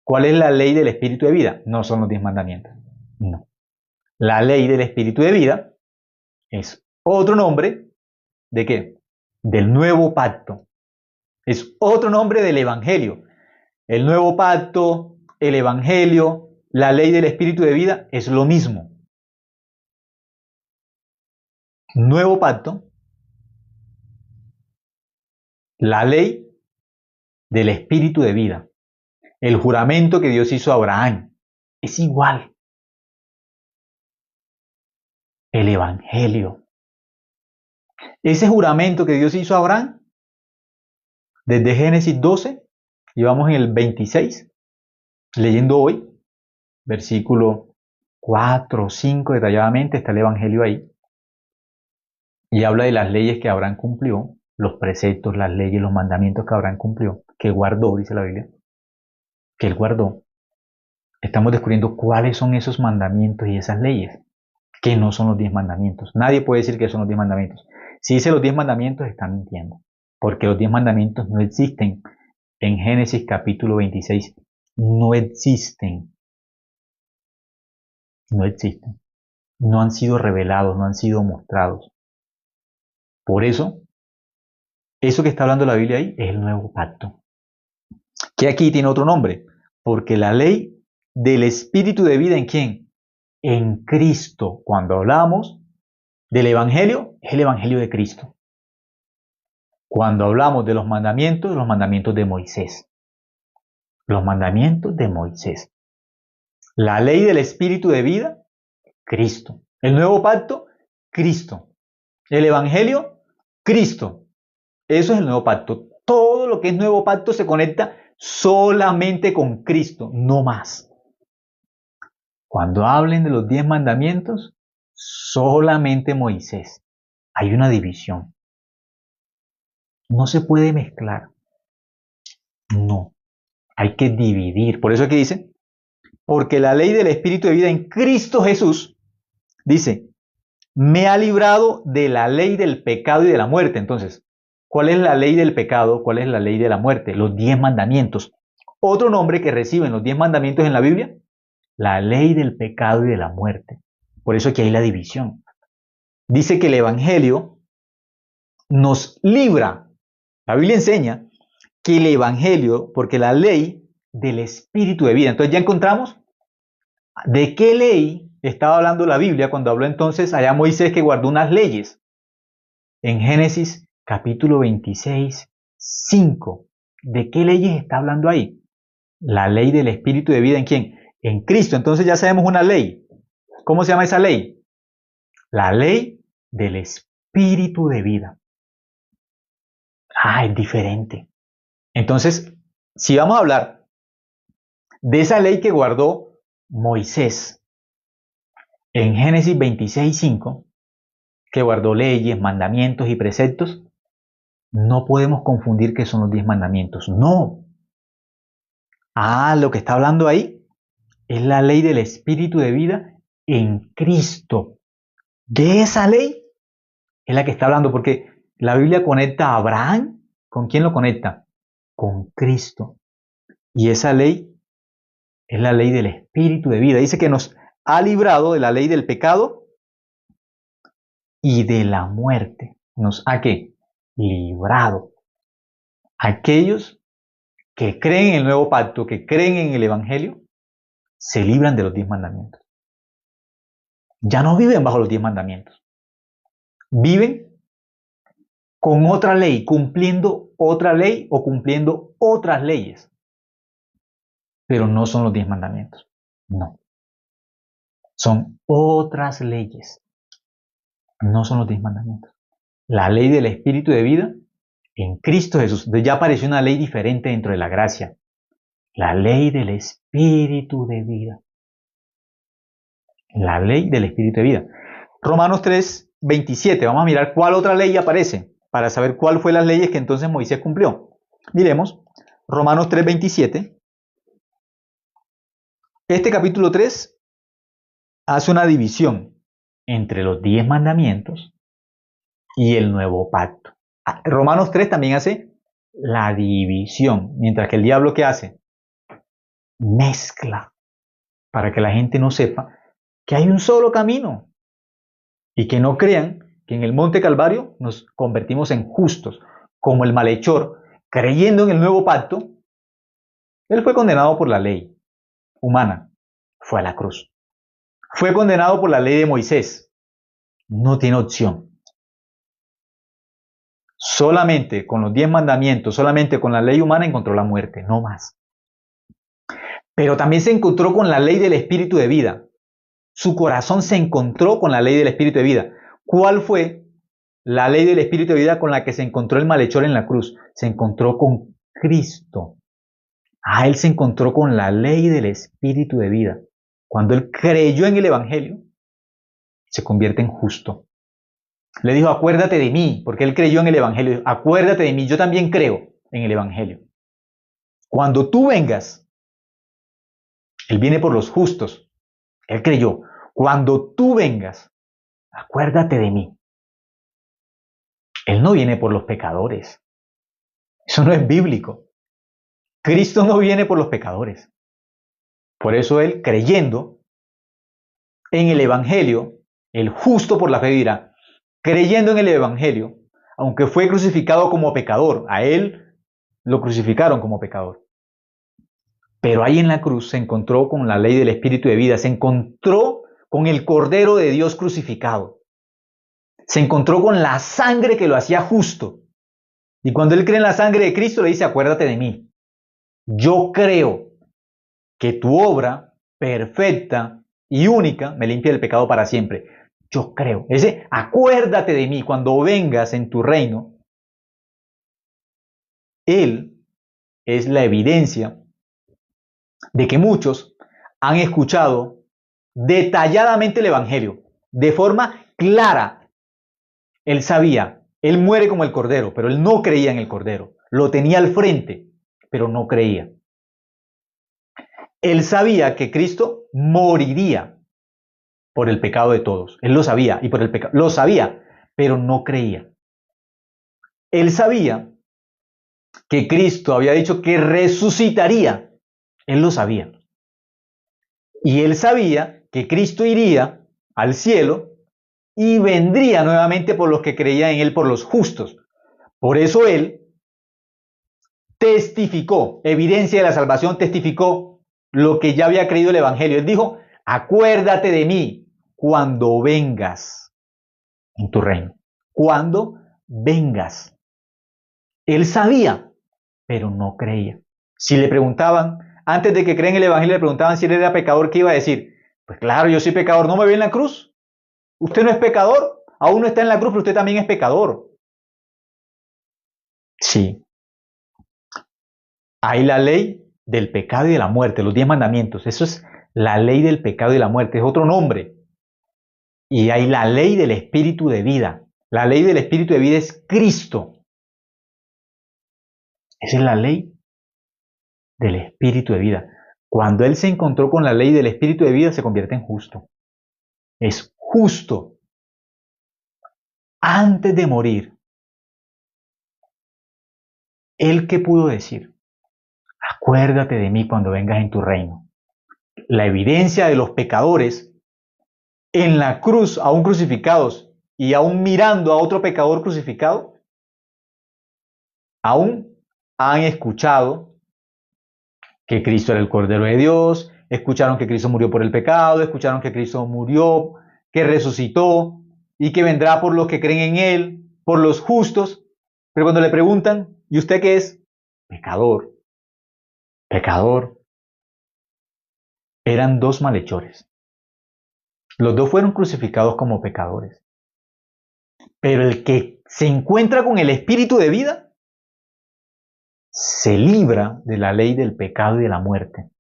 ¿Cuál es la ley del espíritu de vida? No son los 10 mandamientos. No. La ley del espíritu de vida es otro nombre ¿de qué? Del nuevo pacto. Es otro nombre del evangelio. El nuevo pacto, el evangelio, la ley del espíritu de vida es lo mismo. Nuevo pacto, la ley del espíritu de vida, el juramento que Dios hizo a Abraham, es igual. El evangelio. Ese juramento que Dios hizo a Abraham, desde Génesis 12, y vamos en el 26, leyendo hoy, versículo 4 o 5 detalladamente, está el evangelio ahí. Y habla de las leyes que Abraham cumplió, los preceptos, las leyes, los mandamientos que Abraham cumplió. que guardó, dice la Biblia, que Él guardó, estamos descubriendo cuáles son esos mandamientos y esas leyes, que no son los 10 mandamientos. Nadie puede decir que son los 10 mandamientos. Si dice los 10 mandamientos, está mintiendo, porque los 10 mandamientos no existen en Génesis capítulo 26. No existen. No existen. No han sido revelados, no han sido mostrados. Por eso, eso que está hablando la Biblia ahí es el nuevo pacto, que aquí tiene otro nombre, porque la ley del Espíritu de vida, ¿en quién? En Cristo. Cuando hablamos del Evangelio, es el Evangelio de Cristo. Cuando hablamos de los mandamientos de Moisés. Los mandamientos de Moisés. La ley del Espíritu de vida, Cristo. El nuevo pacto, Cristo. El Evangelio, Cristo. Eso es el nuevo pacto. Todo lo que es nuevo pacto se conecta solamente con Cristo, no más. Cuando hablen de los 10 mandamientos, solamente Moisés. Hay una división. No se puede mezclar. No. Hay que dividir. Por eso es que dice, porque la ley del Espíritu de vida en Cristo Jesús, dice, me ha librado de la ley del pecado y de la muerte. Entonces, ¿cuál es la ley del pecado? ¿Cuál es la ley de la muerte? Los 10 mandamientos. Otro nombre que reciben los 10 mandamientos en la Biblia, la ley del pecado y de la muerte. Por eso aquí hay la división. Dice que el Evangelio nos libra. La Biblia enseña que el Evangelio, porque la ley del Espíritu de vida. Entonces ya encontramos de qué ley estaba hablando la Biblia cuando habló entonces allá Moisés que guardó unas leyes. En Génesis capítulo 26, 5. ¿De qué leyes está hablando ahí? La ley del Espíritu de vida, ¿en quién? En Cristo. Entonces ya sabemos una ley. ¿Cómo se llama esa ley? La ley del Espíritu de vida. Ah, es diferente. Entonces, si vamos a hablar de esa ley que guardó Moisés en Génesis 26, 5, que guardó leyes, mandamientos y preceptos, no podemos confundir que son los 10 mandamientos. No. Ah, lo que está hablando ahí es la ley del Espíritu de vida en Cristo. De esa ley es la que está hablando, porque la Biblia conecta a Abraham. ¿Con quién lo conecta? Con Cristo. Y esa ley es la ley del Espíritu de vida. Dice que nos ha librado de la ley del pecado y de la muerte. ¿Nos ha qué? Librado. Aquellos que creen en el nuevo pacto, que creen en el Evangelio, se libran de los 10 mandamientos. Ya no viven bajo los 10 mandamientos. Viven con otra ley, cumpliendo otra ley o cumpliendo otras leyes. Pero no son los 10 mandamientos. No. Son otras leyes. No son los 10 mandamientos. La ley del Espíritu de vida en Cristo Jesús. Ya apareció una ley diferente dentro de la gracia. La ley del Espíritu de vida. La ley del Espíritu de vida. Romanos 3, 27. Vamos a mirar cuál otra ley aparece para saber cuál fue las leyes que entonces Moisés cumplió. Miremos. Romanos 3, 27. Este capítulo 3 hace una división entre los 10 mandamientos y el nuevo pacto. Romanos 3 también hace la división, mientras que el diablo ¿qué hace? Mezcla, para que la gente no sepa que hay un solo camino y que no crean que en el Monte Calvario nos convertimos en justos, como el malhechor, creyendo en el nuevo pacto. Él fue condenado por la ley humana, fue a la cruz. Fue condenado por la ley de Moisés, no tiene opción. Solamente con los 10 mandamientos, solamente con la ley humana encontró la muerte, no más. Pero también se encontró con la ley del Espíritu de vida. Su corazón se encontró con la ley del Espíritu de vida. ¿Cuál fue la ley del Espíritu de vida con la que se encontró el malhechor en la cruz? Se encontró con Cristo. A él se encontró con la ley del Espíritu de vida. Cuando él creyó en el Evangelio, se convierte en justo. Le dijo, acuérdate de mí, porque él creyó en el Evangelio. Acuérdate de mí, yo también creo en el Evangelio. Cuando tú vengas, Él viene por los justos. Él creyó, cuando tú vengas, acuérdate de mí. Él no viene por los pecadores. Eso no es bíblico. Cristo no viene por los pecadores. Por eso Él, creyendo en el Evangelio, el justo por la fe dirá, creyendo en el Evangelio, aunque fue crucificado como pecador, a Él lo crucificaron como pecador. Pero ahí en la cruz se encontró con la ley del Espíritu de vida, se encontró con el Cordero de Dios crucificado, se encontró con la sangre que lo hacía justo. Y cuando Él cree en la sangre de Cristo, le dice, acuérdate de mí. Yo creo que tu obra perfecta y única me limpia del pecado para siempre. Yo creo. Ese, acuérdate de mí cuando vengas en tu reino. Él es la evidencia de que muchos han escuchado detalladamente el Evangelio, de forma clara. Él sabía, él muere como el Cordero, pero él no creía en el Cordero. Lo tenía al frente, pero no creía. Él sabía que Cristo moriría por el pecado de todos. Él lo sabía, y por el pecado, lo sabía, pero no creía. Él sabía que Cristo había dicho que resucitaría. Él lo sabía. Y él sabía que Cristo iría al cielo y vendría nuevamente por los que creían en él, por los justos. Por eso él testificó, evidencia de la salvación, testificó lo que ya había creído el Evangelio. Él dijo, acuérdate de mí cuando vengas en tu reino. Cuando vengas. Él sabía, pero no creía. Si le preguntaban, antes de que creen el Evangelio, le preguntaban si él era pecador, ¿qué iba a decir? Pues claro, yo soy pecador, ¿no me ve en la cruz? ¿Usted no es pecador? Aún no está en la cruz, pero usted también es pecador. Sí. Hay la ley del pecado y de la muerte, los 10 mandamientos. Eso es la ley del pecado y la muerte, es otro nombre. Y hay la ley del espíritu de vida. La ley del espíritu de vida es Cristo. Esa es la ley del espíritu de vida. Cuando él se encontró con la ley del espíritu de vida, se convierte en justo. Es justo. Antes de morir, ¿él qué pudo decir? Acuérdate de mí cuando vengas en tu reino. La evidencia de los pecadores en la cruz, aún crucificados y aún mirando a otro pecador crucificado, aún han escuchado que Cristo era el Cordero de Dios, escucharon que Cristo murió por el pecado, escucharon que Cristo murió, que resucitó y que vendrá por los que creen en Él, por los justos. Pero cuando le preguntan, ¿y usted qué es? Pecador. Pecador. Eran dos malhechores. Los dos fueron crucificados como pecadores. Pero el que se encuentra con el espíritu de vida se libra de la ley del pecado y de la muerte.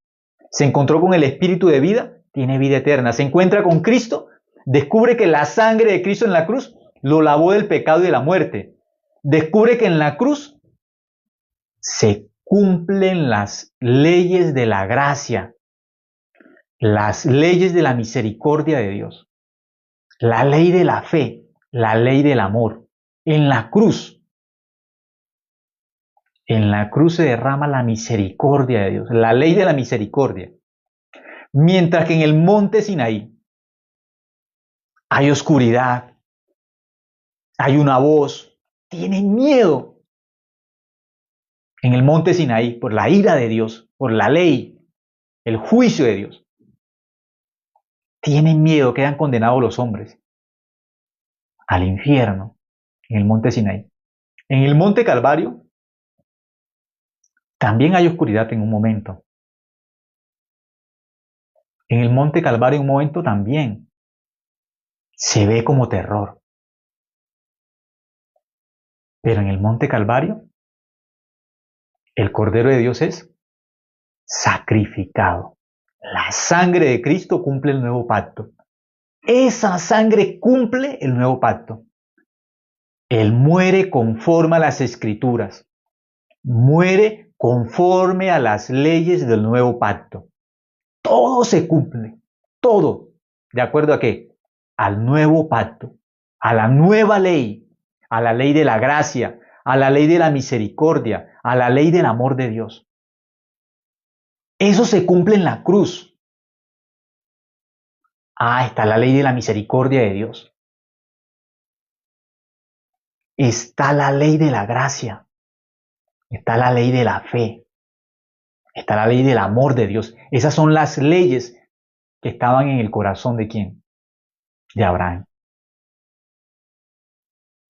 Se encontró con el espíritu de vida, tiene vida eterna. Se encuentra con Cristo, descubre que la sangre de Cristo en la cruz lo lavó del pecado y de la muerte. Descubre que en la cruz se cumplen las leyes de la gracia, las leyes de la misericordia de Dios, la ley de la fe, la ley del amor. En la cruz se derrama la misericordia de Dios, la ley de la misericordia. Mientras que en el monte Sinaí hay oscuridad, hay una voz, tienen miedo. En el monte Sinaí, por la ira de Dios, por la ley, el juicio de Dios, tienen miedo, quedan condenados los hombres al infierno en el monte Sinaí. En el monte Calvario también hay oscuridad en un momento. En el monte Calvario en un momento también se ve como terror. Pero en el monte Calvario el Cordero de Dios es sacrificado. La sangre de Cristo cumple el nuevo pacto. Esa sangre cumple el nuevo pacto. Él muere conforme a las Escrituras. Muere conforme a las leyes del nuevo pacto. Todo se cumple, todo. ¿De acuerdo a qué? Al nuevo pacto, a la nueva ley, a la ley de la gracia, a la ley de la misericordia, a la ley del amor de Dios. Eso se cumple en la cruz. Ah, está la ley de la misericordia de Dios. Está la ley de la gracia. Está la ley de la fe. Está la ley del amor de Dios. Esas son las leyes que estaban en el corazón de ¿quién? De Abraham.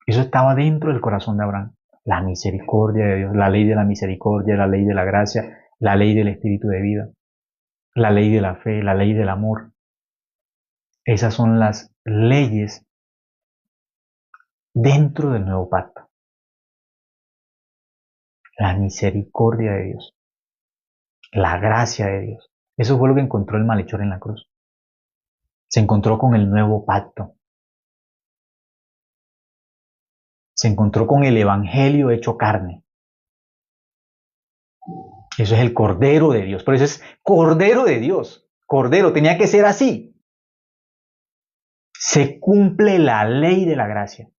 Eso estaba dentro del corazón de Abraham. La misericordia de Dios, la ley de la misericordia, la ley de la gracia, la ley del espíritu de vida, la ley de la fe, la ley del amor. Esas son las leyes dentro del nuevo pacto. La misericordia de Dios, la gracia de Dios. Eso fue lo que encontró el malhechor en la cruz. Se encontró con el nuevo pacto. Se encontró con el evangelio hecho carne. Eso es el Cordero de Dios. Por eso es Cordero de Dios. Cordero, tenía que ser así. Se cumple la ley de la gracia.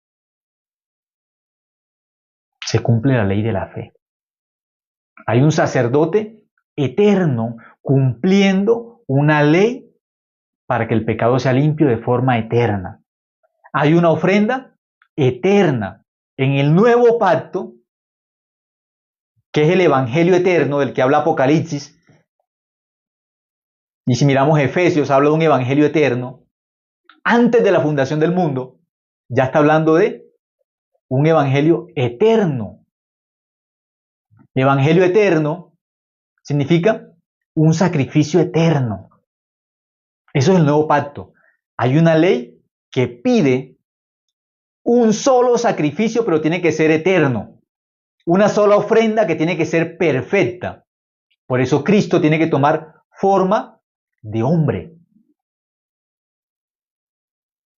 Se cumple la ley de la fe. Hay un sacerdote eterno cumpliendo una ley para que el pecado sea limpio de forma eterna. Hay una ofrenda eterna en el nuevo pacto, que es el evangelio eterno del que habla Apocalipsis. Y si miramos Efesios, habla de un evangelio eterno. Antes de la fundación del mundo, ya está hablando de un evangelio eterno. Evangelio eterno significa un sacrificio eterno. Eso es el nuevo pacto. Hay una ley que pide un solo sacrificio, pero tiene que ser eterno. Una sola ofrenda que tiene que ser perfecta. Por eso Cristo tiene que tomar forma de hombre.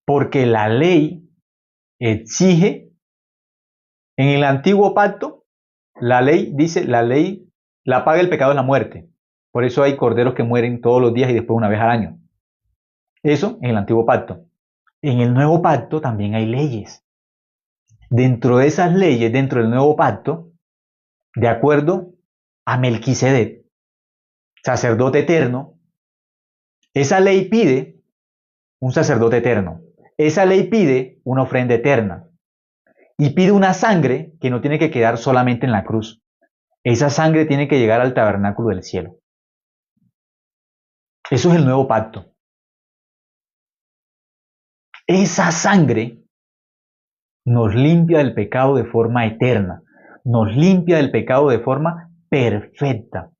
Porque la ley exige, en el antiguo pacto, la ley dice, la paga del pecado es la muerte. Por eso hay corderos que mueren todos los días y después una vez al año. Eso en el antiguo pacto. En el nuevo pacto también hay leyes. Dentro de esas leyes, dentro del nuevo pacto, de acuerdo a Melquisedec, sacerdote eterno, esa ley pide un sacerdote eterno. Esa ley pide una ofrenda eterna. Y pide una sangre que no tiene que quedar solamente en la cruz. Esa sangre tiene que llegar al tabernáculo del cielo. Eso es el nuevo pacto. Esa sangre nos limpia del pecado de forma eterna. Nos limpia del pecado de forma perfecta.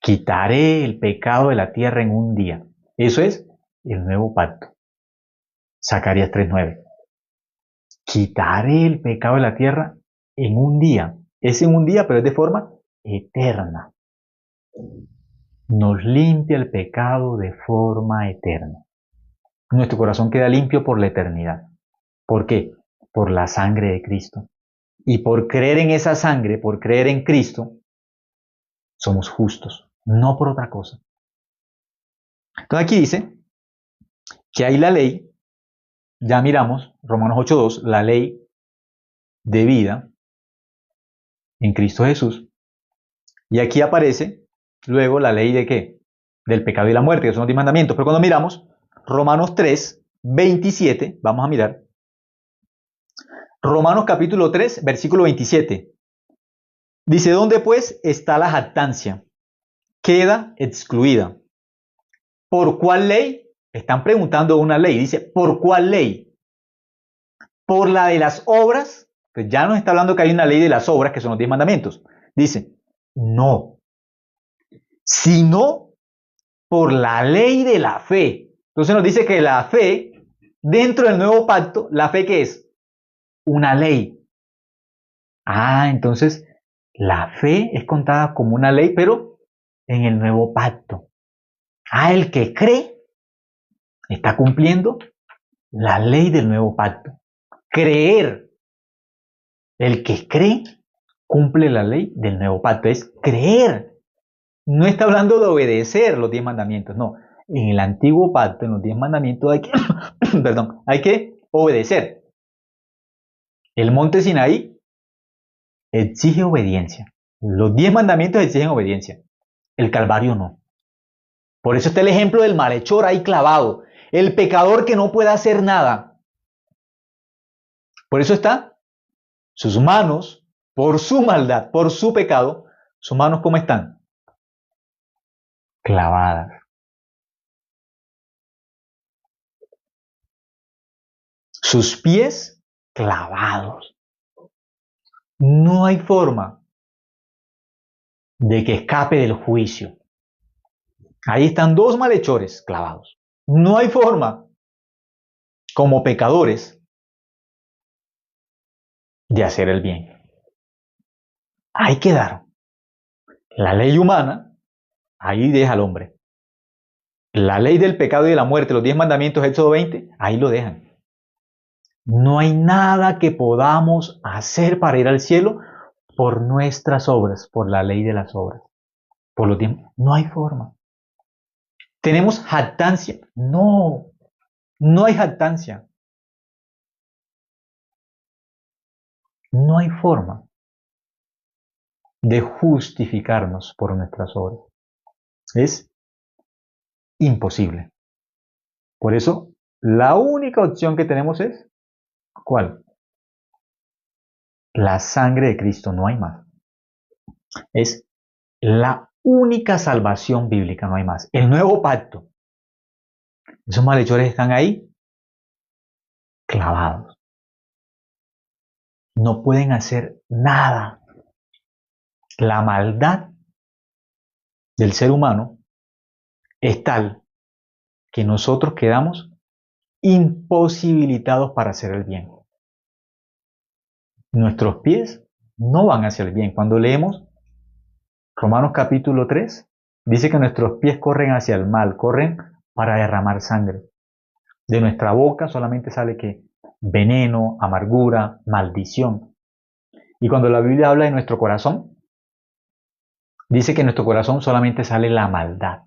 Quitaré el pecado de la tierra en un día. Eso es el nuevo pacto. Zacarías 3:9. Quitaré el pecado de la tierra en un día. Es en un día, pero es de forma eterna. Nos limpia el pecado de forma eterna. Nuestro corazón queda limpio por la eternidad. ¿Por qué? Por la sangre de Cristo. Y por creer en esa sangre, por creer en Cristo, somos justos, no por otra cosa. Entonces aquí dice que hay la ley, ya miramos, Romanos 8:2, la ley de vida en Cristo Jesús. Y aquí aparece luego la ley de ¿qué? Del pecado y la muerte, que son los 10 mandamientos. Pero cuando miramos Romanos 3:27, vamos a mirar. Romanos capítulo 3, versículo 27. Dice, ¿dónde pues está la jactancia? Queda excluida. ¿Por cuál ley? Están preguntando una ley. Dice, ¿por cuál ley? ¿Por la de las obras? Pues ya nos está hablando que hay una ley de las obras, que son los 10 mandamientos. Dice, no. Sino por la ley de la fe. Entonces nos dice que la fe, dentro del nuevo pacto, ¿la fe qué es? Una ley. Ah, entonces la fe es contada como una ley, pero en el nuevo pacto. Ah, el que cree está cumpliendo la ley del nuevo pacto. Creer. El que cree cumple la ley del nuevo pacto. Es creer. No está hablando de obedecer los 10 mandamientos, no. En el antiguo pacto, en los 10 mandamientos hay que, perdón, hay que obedecer. El monte Sinaí exige obediencia. Los 10 mandamientos exigen obediencia. El Calvario no. Por eso está el ejemplo del malhechor ahí clavado. El pecador que no puede hacer nada. Por eso está sus manos, por su maldad, por su pecado, sus manos ¿cómo están? Clavadas. Sus pies clavados. No hay forma de que escape del juicio. Ahí están dos malhechores clavados. No hay forma, como pecadores, de hacer el bien. Ahí quedaron. La ley humana, ahí deja al hombre. La ley del pecado y de la muerte, los 10 mandamientos, Éxodo 20, ahí lo dejan. No hay nada que podamos hacer para ir al cielo por nuestras obras, por la ley de las obras. Por los 10, no hay forma. ¿Tenemos jactancia? No, no hay jactancia. No hay forma de justificarnos por nuestras obras. Es imposible. Por eso, la única opción que tenemos es, ¿cuál? La sangre de Cristo, no hay más. Es la única salvación bíblica, no hay más. El nuevo pacto. Esos malhechores están ahí clavados. No pueden hacer nada. La maldad del ser humano es tal que nosotros quedamos imposibilitados para hacer el bien. Nuestros pies no van hacia el bien. Cuando leemos Romanos capítulo 3, dice que nuestros pies corren hacia el mal, corren para derramar sangre. De nuestra boca solamente sale que veneno, amargura, maldición. Y cuando la Biblia habla de nuestro corazón, dice que en nuestro corazón solamente sale la maldad.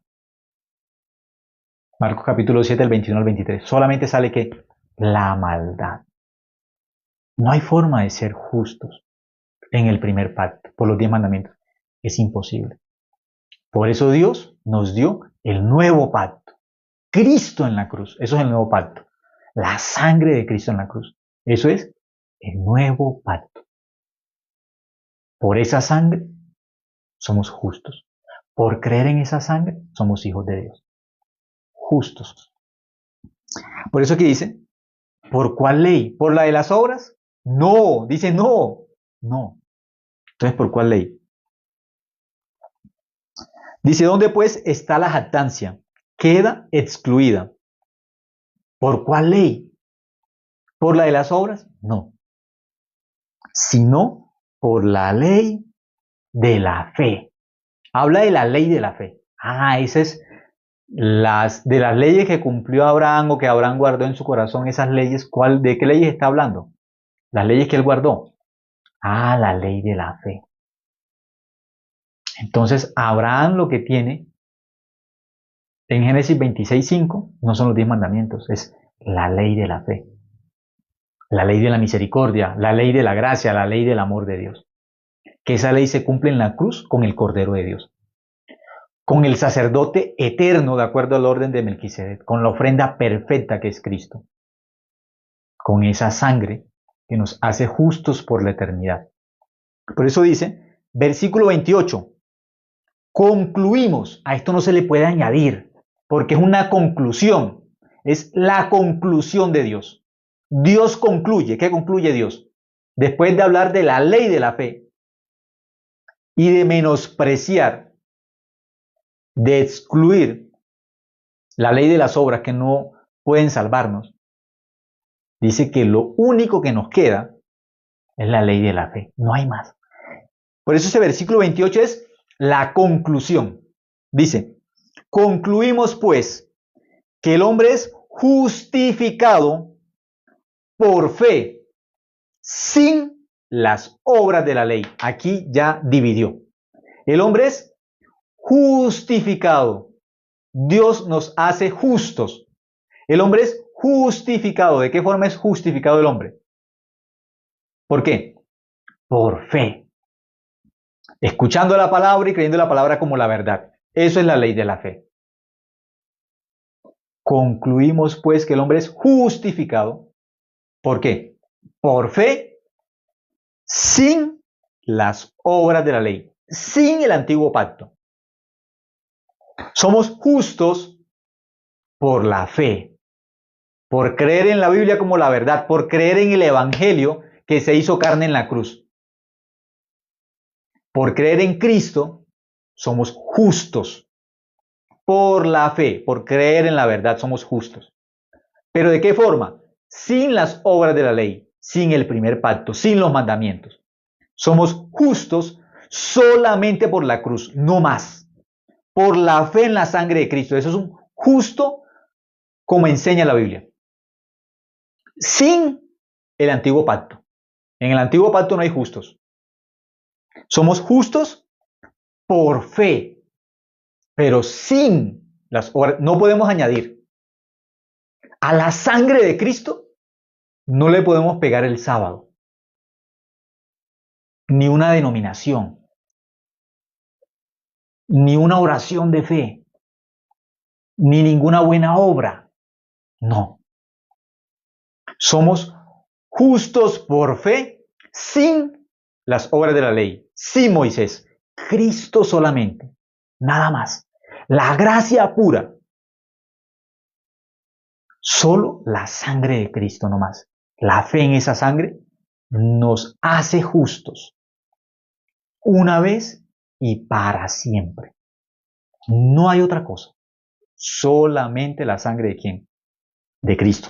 Marcos capítulo 7, el 21 al 23. Solamente sale que la maldad. No hay forma de ser justos en el primer pacto, por los 10 mandamientos. Es imposible. Por eso Dios nos dio el nuevo pacto. Cristo en la cruz. Eso es el nuevo pacto. La sangre de Cristo en la cruz. Eso es el nuevo pacto. Por esa sangre somos justos. Por creer en esa sangre somos hijos de Dios. Justos. Por eso aquí dice, ¿por cuál ley? ¿Por la de las obras? No, dice no. No. Entonces, ¿por cuál ley? Dice, ¿dónde pues está la jactancia? Queda excluida. ¿Por cuál ley? ¿Por la de las obras? No. Sino por la ley de la fe. Habla de la ley de la fe. Esa es de las leyes que cumplió Abraham o que Abraham guardó en su corazón, esas leyes, ¿de qué leyes está hablando? Las leyes que él guardó. La ley de la fe. Entonces, Abraham lo que tiene en Génesis 26:5 no son los 10 mandamientos, es la ley de la fe. La ley de la misericordia, la ley de la gracia, la ley del amor de Dios. Que esa ley se cumple en la cruz con el Cordero de Dios. Con el sacerdote eterno, de acuerdo al orden de Melquisedec, con la ofrenda perfecta que es Cristo, con esa sangre que nos hace justos por la eternidad. Por eso dice, versículo 28, concluimos, a esto no se le puede añadir, porque es una conclusión, es la conclusión de Dios. Dios concluye, ¿qué concluye Dios? Después de hablar de la ley de la fe y de menospreciar, de excluir la ley de las obras que no pueden salvarnos, dice que lo único que nos queda es la ley de la fe, no hay más. Por eso ese versículo 28 es la conclusión. Dice, concluimos pues que el hombre es justificado por fe, sin las obras de la ley. Aquí ya dividió. El hombre es justificado. Dios nos hace justos. El hombre es justificado. ¿De qué forma es justificado el hombre? ¿Por qué? Por fe. Escuchando la palabra y creyendo la palabra como la verdad. Eso es la ley de la fe. Concluimos pues que el hombre es justificado. ¿Por qué? Por fe, sin las obras de la ley, sin el antiguo pacto. Somos justos por la fe, por creer en la Biblia como la verdad, por creer en el Evangelio que se hizo carne en la cruz. Por creer en Cristo, somos justos. Por la fe, por creer en la verdad, somos justos. ¿Pero de qué forma? Sin las obras de la ley, sin el primer pacto, sin los mandamientos. Somos justos solamente por la cruz, no más. Por la fe en la sangre de Cristo. Eso es un justo como enseña la Biblia. Sin el antiguo pacto. En el antiguo pacto no hay justos. Somos justos por fe, pero sin las obras. No podemos añadir. A la sangre de Cristo no le podemos pegar el sábado, ni una denominación, ni una oración de fe, ni ninguna buena obra. No. Somos justos por fe sin las obras de la ley, sin Moisés. Cristo solamente, nada más. La gracia pura. Solo la sangre de Cristo nomás. La fe en esa sangre nos hace justos. Una vez y para siempre. No hay otra cosa. Solamente la sangre de ¿quién? De Cristo.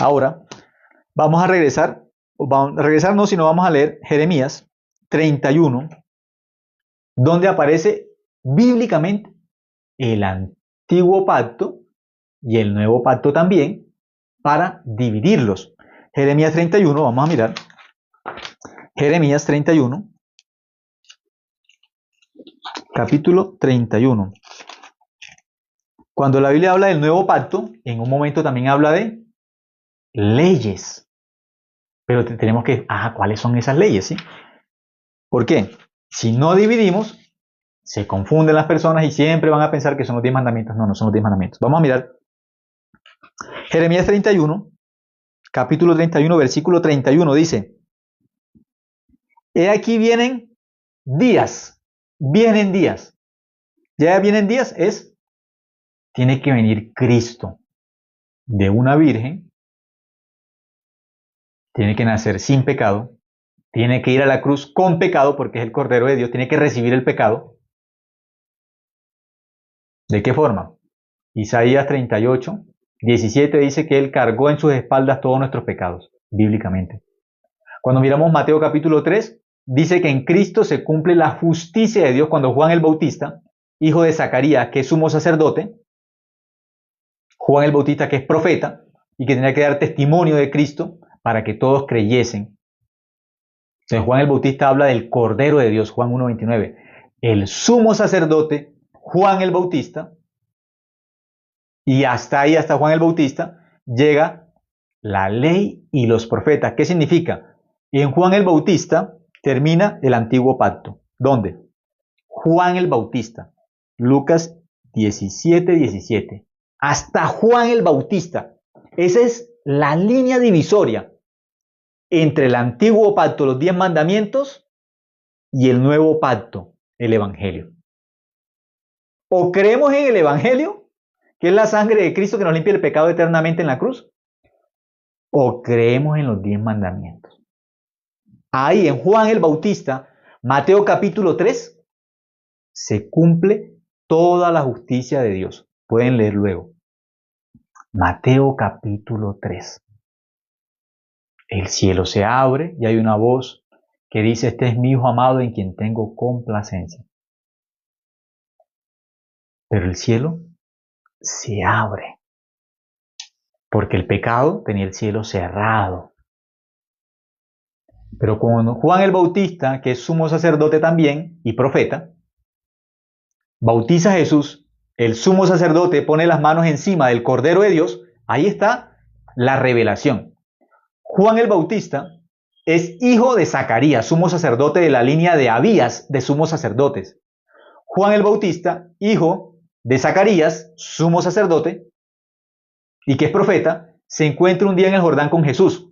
Ahora, vamos a regresar. Vamos a regresarnos y no vamos a leer Jeremías 31, donde aparece bíblicamente el antiguo pacto y el nuevo pacto también para dividirlos. Jeremías 31, vamos a mirar. Jeremías 31, capítulo 31. Cuando la Biblia habla del nuevo pacto, en un momento también habla de leyes. Pero tenemos que, ¿cuáles son esas leyes? ¿Sí? ¿Por qué? Si no dividimos, se confunden las personas y siempre van a pensar que son los 10 mandamientos. No, no son los 10 mandamientos. Vamos a mirar. Jeremías 31, capítulo 31, versículo 31 dice: He aquí vienen días. Ya vienen días tiene que venir Cristo de una virgen, tiene que nacer sin pecado, tiene que ir a la cruz con pecado porque es el Cordero de Dios, tiene que recibir el pecado. ¿De qué forma? Isaías 38, 17 dice que Él cargó en sus espaldas todos nuestros pecados, bíblicamente. Cuando miramos Mateo capítulo 3, dice que en Cristo se cumple la justicia de Dios cuando Juan el Bautista, hijo de Zacarías, que es sumo sacerdote, Juan el Bautista, que es profeta y que tenía que dar testimonio de Cristo para que todos creyesen. Entonces Juan el Bautista habla del Cordero de Dios, Juan 1:29. El sumo sacerdote, Juan el Bautista, y hasta ahí, hasta Juan el Bautista, llega la ley y los profetas. ¿Qué significa? En Juan el Bautista termina el antiguo pacto. ¿Dónde? Juan el Bautista. Lucas 17:17. Hasta Juan el Bautista. Esa es la línea divisoria entre el antiguo pacto, los 10 mandamientos, y el nuevo pacto, el Evangelio. O creemos en el Evangelio, que es la sangre de Cristo que nos limpia el pecado eternamente en la cruz, o creemos en los 10 mandamientos. Ahí en Juan el Bautista, Mateo capítulo 3, se cumple toda la justicia de Dios. Pueden leer luego. Mateo capítulo 3. El cielo se abre y hay una voz que dice: este es mi Hijo amado en quien tengo complacencia. Pero el cielo se abre porque el pecado tenía el cielo cerrado. Pero cuando Juan el Bautista, que es sumo sacerdote también y profeta, bautiza a Jesús, el sumo sacerdote pone las manos encima del Cordero de Dios, ahí está la revelación. Juan el Bautista es hijo de Zacarías, sumo sacerdote de la línea de Abías de sumos sacerdotes. Juan el Bautista, hijo de Zacarías, sumo sacerdote, y que es profeta, se encuentra un día en el Jordán con Jesús.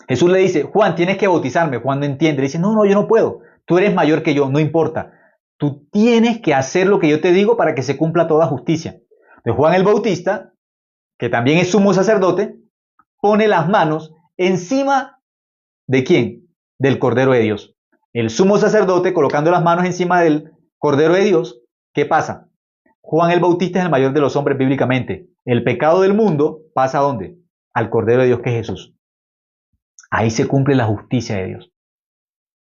Jesús le dice, Juan, tienes que bautizarme. Juan no entiende, le dice, no, yo no puedo. Tú eres mayor que yo, no importa. Tú tienes que hacer lo que yo te digo para que se cumpla toda justicia. Entonces Juan el Bautista, que también es sumo sacerdote, pone las manos encima ¿de quién? Del Cordero de Dios. El sumo sacerdote colocando las manos encima del Cordero de Dios, ¿qué pasa? Juan el Bautista es el mayor de los hombres bíblicamente. El pecado del mundo pasa ¿a dónde? Al Cordero de Dios que es Jesús. Ahí se cumple la justicia de Dios.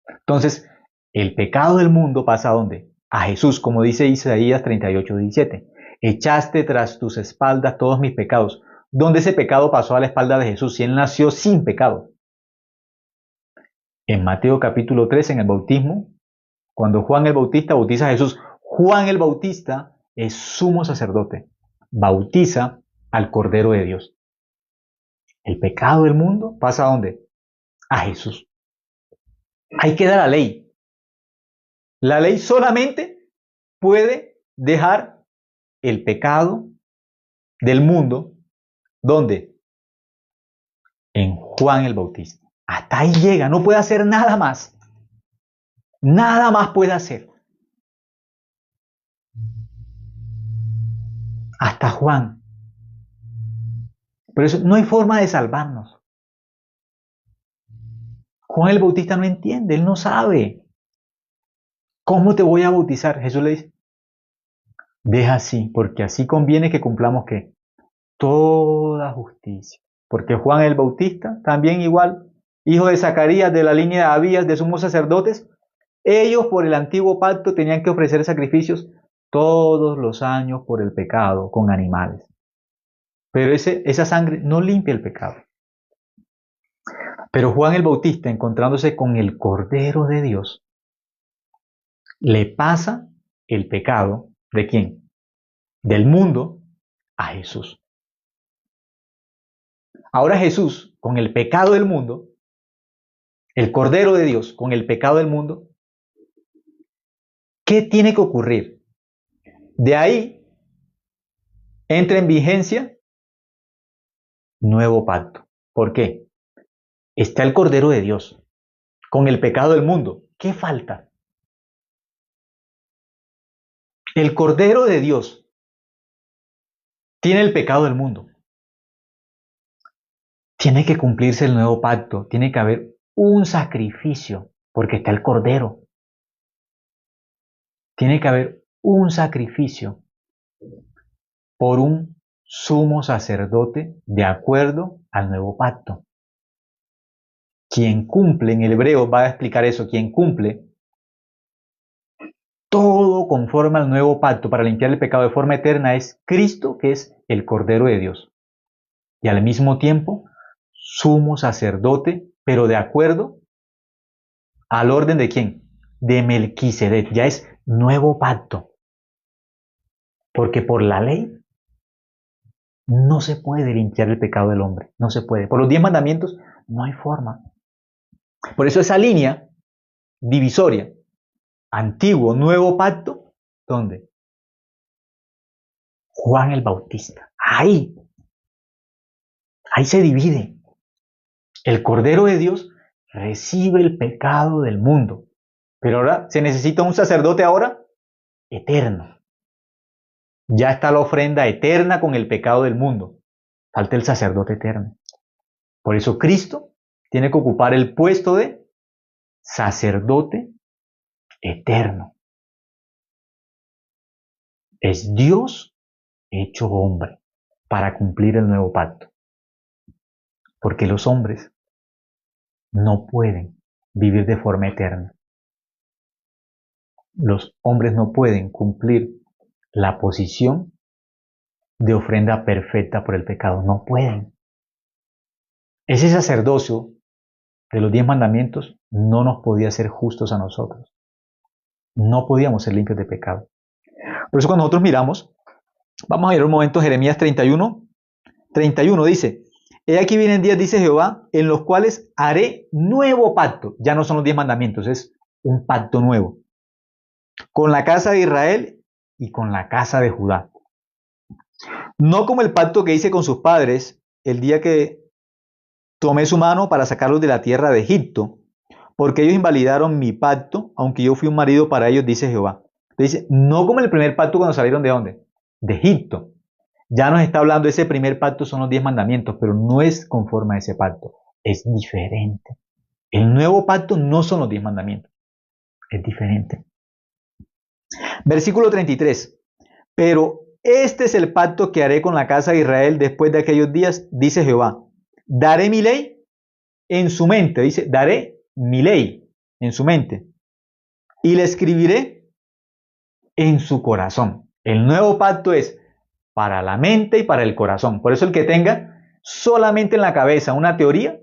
Entonces, el pecado del mundo pasa ¿a dónde? A Jesús, como dice Isaías 38:17. Echaste tras tus espaldas todos mis pecados. ¿Dónde ese pecado pasó a la espalda de Jesús? Si él nació sin pecado. En Mateo capítulo 3, en el bautismo, cuando Juan el Bautista bautiza a Jesús, Juan el Bautista es sumo sacerdote, bautiza al Cordero de Dios. El pecado del mundo pasa ¿a dónde? A Jesús. Ahí queda la ley. La ley solamente puede dejar el pecado del mundo, ¿dónde? En Juan el Bautista. Hasta ahí llega, no puede hacer nada más. Nada más puede hacer. Hasta Juan. Por eso no hay forma de salvarnos. Juan el Bautista no entiende, él no sabe. ¿Cómo te voy a bautizar? Jesús le dice, deja así, porque así conviene que cumplamos ¿qué? Toda justicia. Porque Juan el Bautista, también igual, hijo de Zacarías, de la línea de Abías, de sumos sacerdotes, ellos por el antiguo pacto tenían que ofrecer sacrificios todos los años por el pecado con animales. Pero esa sangre no limpia el pecado. Pero Juan el Bautista, encontrándose con el Cordero de Dios, le pasa el pecado ¿de quién? Del mundo a Jesús. Ahora Jesús, con el pecado del mundo, el Cordero de Dios, con el pecado del mundo, ¿qué tiene que ocurrir? De ahí entra en vigencia nuevo pacto. ¿Por qué? Está el Cordero de Dios con el pecado del mundo. ¿Qué falta? El Cordero de Dios tiene el pecado del mundo. Tiene que cumplirse el nuevo pacto. Tiene que haber un sacrificio porque está el Cordero. Tiene que haber un sacrificio por un sumo sacerdote de acuerdo al nuevo pacto. Quien cumple, en el hebreo va a explicar eso, quien cumple todo conforme al nuevo pacto para limpiar el pecado de forma eterna es Cristo, que es el Cordero de Dios. Y al mismo tiempo, sumo sacerdote, pero de acuerdo al orden de quién? De Melquisedec. Ya es nuevo pacto. Porque por la ley no se puede limpiar el pecado del hombre. No se puede. Por los 10 mandamientos no hay forma. Por eso esa línea divisoria, antiguo, nuevo pacto, ¿dónde? Juan el Bautista. Ahí se divide. El Cordero de Dios recibe el pecado del mundo. Pero ahora se necesita un sacerdote ahora eterno. Ya está la ofrenda eterna con el pecado del mundo. Falta el sacerdote eterno. Por eso Cristo tiene que ocupar el puesto de sacerdote eterno. Es Dios hecho hombre para cumplir el nuevo pacto. Porque los hombres no pueden vivir de forma eterna. Los hombres no pueden cumplir la posición de ofrenda perfecta por el pecado. No pueden. Ese sacerdocio de los 10 mandamientos no nos podía hacer justos a nosotros. No podíamos ser limpios de pecado. Por eso cuando nosotros miramos, vamos a ver un momento Jeremías 31 dice, he aquí vienen días, dice Jehová, en los cuales haré nuevo pacto. Ya no son los 10 mandamientos, es un pacto nuevo. Con la casa de Israel y con la casa de Judá. No como el pacto que hice con sus padres el día que tomé su mano para sacarlos de la tierra de Egipto, porque ellos invalidaron mi pacto, aunque yo fui un marido para ellos, dice Jehová. Dice, no como el primer pacto cuando salieron ¿de dónde? De Egipto. Ya nos está hablando, ese primer pacto son los 10 mandamientos, pero no es conforme a ese pacto, es diferente. El nuevo pacto no son los 10 mandamientos, es diferente. Versículo 33. Pero este es el pacto que haré con la casa de Israel después de aquellos días, dice Jehová. Daré mi ley en su mente, dice, daré mi ley en su mente y la escribiré en su corazón. El nuevo pacto es para la mente y para el corazón. Por eso el que tenga solamente en la cabeza una teoría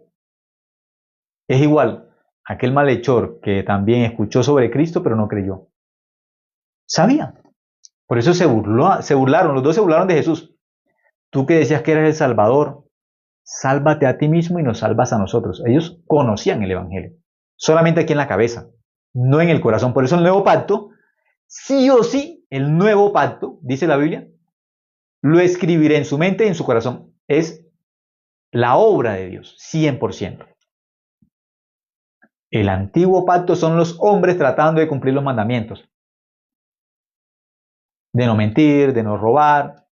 es igual a aquel malhechor que también escuchó sobre Cristo pero no creyó. Sabía. Por eso se burlaron, los dos se burlaron de Jesús. Tú que decías que eres el Salvador, sálvate a ti mismo y nos salvas a nosotros. Ellos conocían el Evangelio, solamente aquí en la cabeza, no en el corazón. Por eso el nuevo pacto, sí o sí, el nuevo pacto, dice la Biblia, lo escribiré en su mente y en su corazón. Es la obra de Dios, 100%. El antiguo pacto son los hombres tratando de cumplir los mandamientos. De no mentir, de no robar,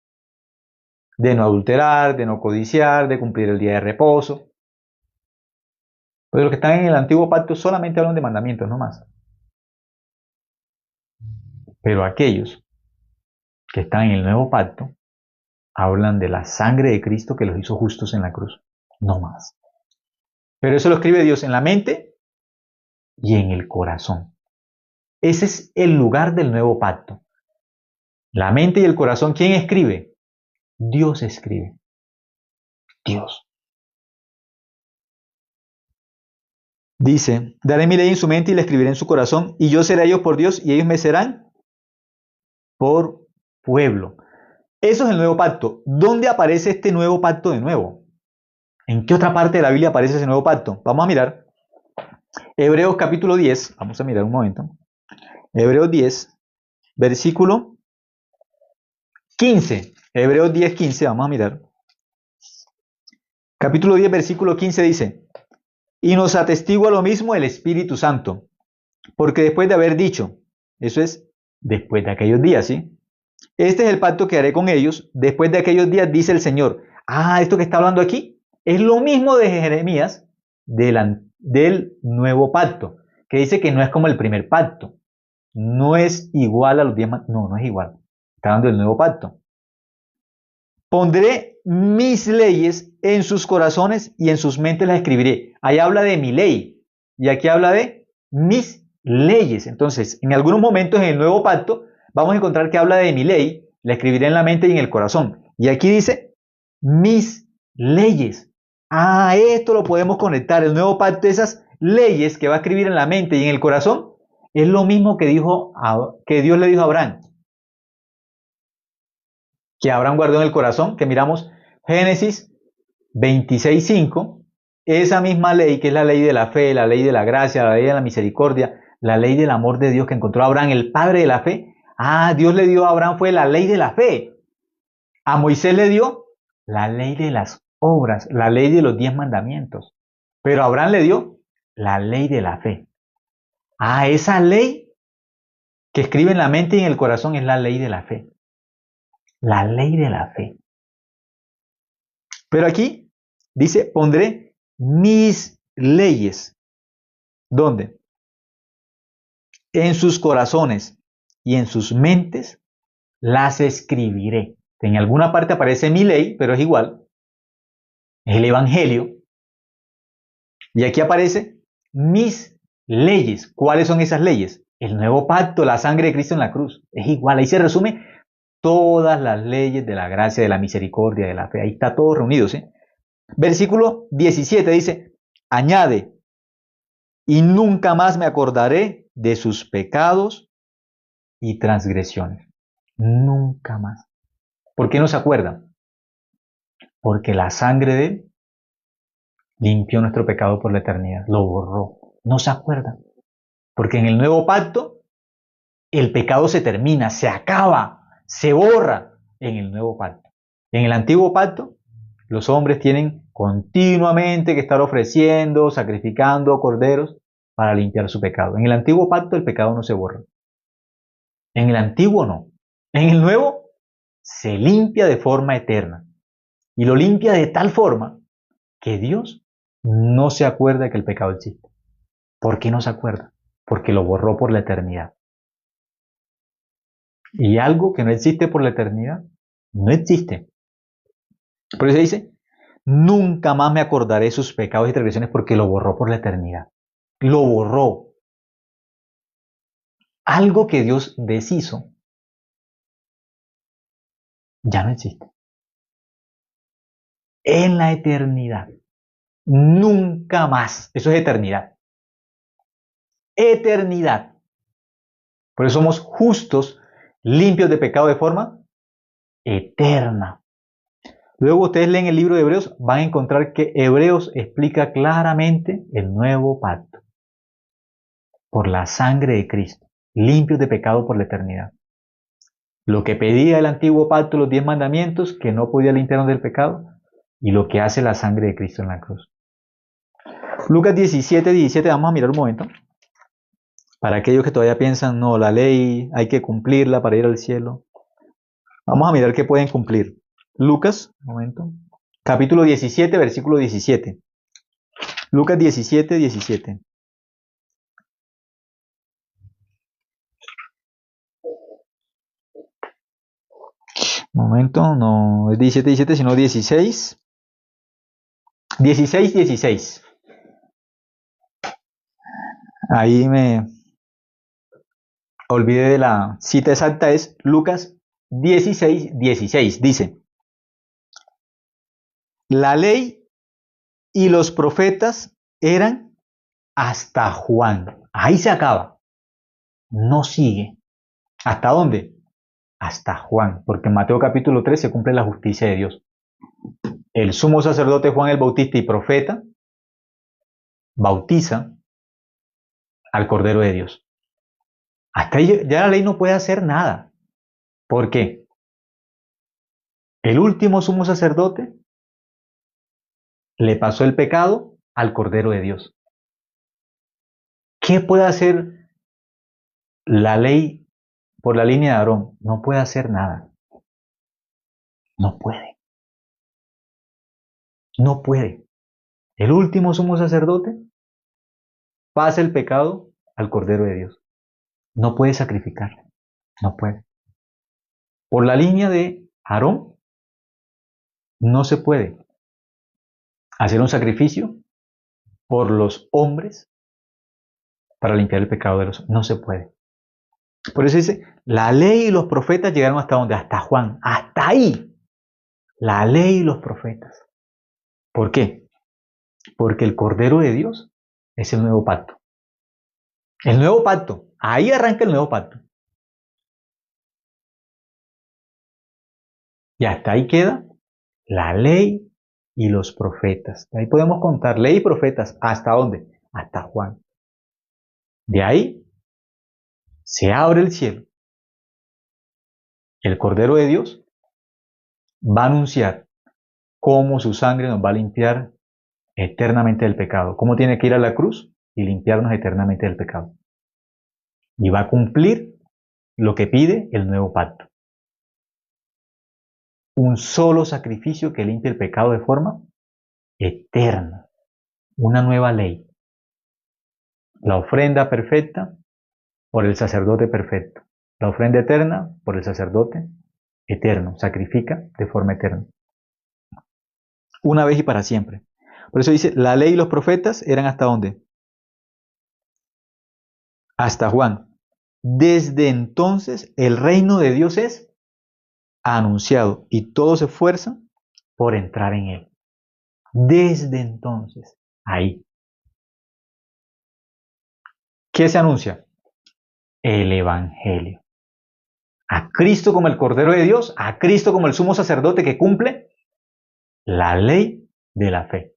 de no adulterar, de no codiciar, de cumplir el día de reposo. Pero los que están en el antiguo pacto solamente hablan de mandamientos, no más. Pero aquellos que están en el nuevo pacto hablan de la sangre de Cristo que los hizo justos en la cruz, no más. Pero eso lo escribe Dios en la mente y en el corazón. Ese es el lugar del nuevo pacto. La mente y el corazón, ¿quién escribe? Dios escribe. Dios. Dice, daré mi ley en su mente y la escribiré en su corazón, y yo seré a ellos por Dios y ellos me serán por pueblo. Eso es el nuevo pacto. ¿Dónde aparece este nuevo pacto de nuevo? ¿En qué otra parte de la Biblia aparece ese nuevo pacto? Vamos a mirar. Hebreos capítulo 10. Vamos a mirar un momento. Hebreos 10, versículo 15. Hebreos 10, 15. Vamos a mirar. Capítulo 10, versículo 15 dice, y nos atestigua lo mismo el Espíritu Santo, porque después de haber dicho, eso es, después de aquellos días, ¿sí? Este es el pacto que haré con ellos, después de aquellos días, dice el Señor. Esto que está hablando aquí es lo mismo de Jeremías del nuevo pacto, que dice que no es como el primer pacto, no es igual a los 10 mandamientos, no es igual, está hablando del nuevo pacto. Pondré mis leyes en sus corazones y en sus mentes las escribiré. Ahí habla de mi ley y aquí habla de mis leyes. Entonces, en algunos momentos en el nuevo pacto vamos a encontrar que habla de mi ley, la escribiré en la mente y en el corazón. Y aquí dice mis leyes. Esto lo podemos conectar. El nuevo pacto, esas leyes que va a escribir en la mente y en el corazón, es lo mismo que Dios le dijo a Abraham. Que Abraham guardó en el corazón, que miramos Génesis 26:5, esa misma ley que es la ley de la fe, la ley de la gracia, la ley de la misericordia, la ley del amor de Dios que encontró Abraham, el padre de la fe. Dios le dio a Abraham fue la ley de la fe. A Moisés le dio la ley de las obras, la ley de los 10 mandamientos. Pero a Abraham le dio la ley de la fe. Esa ley que escribe en la mente y en el corazón es la ley de la fe. La ley de la fe. Pero aquí dice, pondré mis leyes. ¿Dónde? En sus corazones y en sus mentes las escribiré. En alguna parte aparece mi ley, pero es igual. Es el Evangelio. Y aquí aparece mis leyes. ¿Cuáles son esas leyes? El nuevo pacto, la sangre de Cristo en la cruz. Es igual. Ahí se resume todas las leyes de la gracia, de la misericordia, de la fe. Ahí está todo reunido, ¿sí? Versículo 17 dice, añade, y nunca más me acordaré de sus pecados y transgresiones. Nunca más. ¿Por qué no se acuerdan? Porque la sangre de Él limpió nuestro pecado por la eternidad, lo borró. No se acuerdan. Porque en el nuevo pacto el pecado se termina, se acaba, se borra en el nuevo pacto. En el antiguo pacto, los hombres tienen continuamente que estar ofreciendo, sacrificando corderos para limpiar su pecado. En el antiguo pacto el pecado no se borra. En el antiguo no. En el nuevo se limpia de forma eterna. Y lo limpia de tal forma que Dios no se acuerda de que el pecado existe. ¿Por qué no se acuerda? Porque lo borró por la eternidad. Y algo que no existe por la eternidad, no existe. Por eso dice, nunca más me acordaré de sus pecados y transgresiones porque lo borró por la eternidad. Lo borró. Algo que Dios deshizo, ya no existe. En la eternidad. Nunca más. Eso es eternidad. Eternidad. Por eso somos justos, limpios de pecado de forma eterna. Luego ustedes leen el libro de Hebreos, van a encontrar que Hebreos explica claramente el nuevo pacto. Por la sangre de Cristo, limpios de pecado por la eternidad. Lo que pedía el antiguo pacto, los 10 mandamientos, que no podía limpiarnos del pecado, y lo que hace la sangre de Cristo en la cruz. Lucas 17, vamos a mirar un momento. Para aquellos que todavía piensan, no, la ley hay que cumplirla para ir al cielo. Vamos a mirar qué pueden cumplir. Lucas, un momento. Capítulo 17, versículo 17. Lucas 17. Un momento, no es 17, sino 16. 16. Ahí me olvidé de la cita exacta, es Lucas 16. Dice, la ley y los profetas eran hasta Juan. Ahí se acaba. No sigue. ¿Hasta dónde? Hasta Juan, porque en Mateo capítulo 3 se cumple la justicia de Dios. El sumo sacerdote Juan el Bautista y profeta bautiza al Cordero de Dios. Hasta ahí ya la ley no puede hacer nada. ¿Por qué? El último sumo sacerdote le pasó el pecado al Cordero de Dios. ¿Qué puede hacer la ley por la línea de Aarón? No puede hacer nada. No puede. No puede. El último sumo sacerdote pasa el pecado al Cordero de Dios. No puede sacrificar. No puede. Por la línea de Aarón no se puede hacer un sacrificio por los hombres para limpiar el pecado de los hombres. No se puede. Por eso dice, la ley y los profetas llegaron hasta donde, hasta Juan, hasta ahí. La ley y los profetas. ¿Por qué? Porque el Cordero de Dios es el nuevo pacto. El nuevo pacto. Ahí arranca el nuevo pacto. Y hasta ahí queda la ley y los profetas. Ahí podemos contar ley y profetas. ¿Hasta dónde? Hasta Juan. De ahí se abre el cielo. El Cordero de Dios va a anunciar cómo su sangre nos va a limpiar eternamente del pecado. Cómo tiene que ir a la cruz y limpiarnos eternamente del pecado. Y va a cumplir lo que pide el nuevo pacto. Un solo sacrificio que limpie el pecado de forma eterna. Una nueva ley. La ofrenda perfecta por el sacerdote perfecto. La ofrenda eterna por el sacerdote eterno. Sacrifica de forma eterna. Una vez y para siempre. Por eso dice, la ley y los profetas eran ¿hasta dónde? Hasta Juan. Desde entonces el reino de Dios es anunciado y todos se esfuerzan por entrar en él. Desde entonces, ahí. ¿Qué se anuncia? El Evangelio. A Cristo como el Cordero de Dios, a Cristo como el sumo sacerdote que cumple la ley de la fe.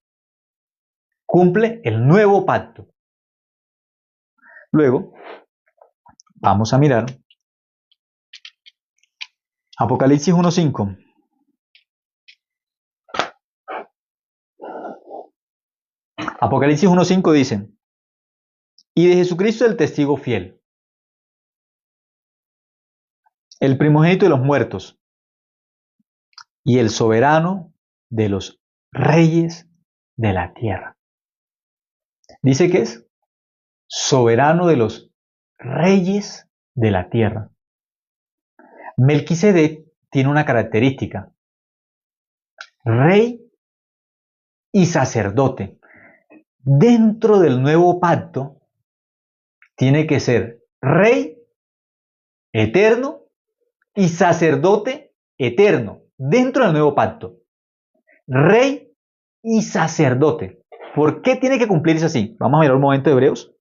Cumple el nuevo pacto. Luego, vamos a mirar Apocalipsis 1:5. Apocalipsis 1:5 dice, y de Jesucristo el testigo fiel, el primogénito de los muertos y el soberano de los reyes de la tierra. Dice que es soberano de los reyes de la tierra. Melquisedec tiene una característica: rey y sacerdote. Dentro del nuevo pacto tiene que ser rey eterno y sacerdote eterno. Dentro del nuevo pacto, rey y sacerdote. ¿Por qué tiene que cumplirse así? Vamos a mirar un momento de Hebreos.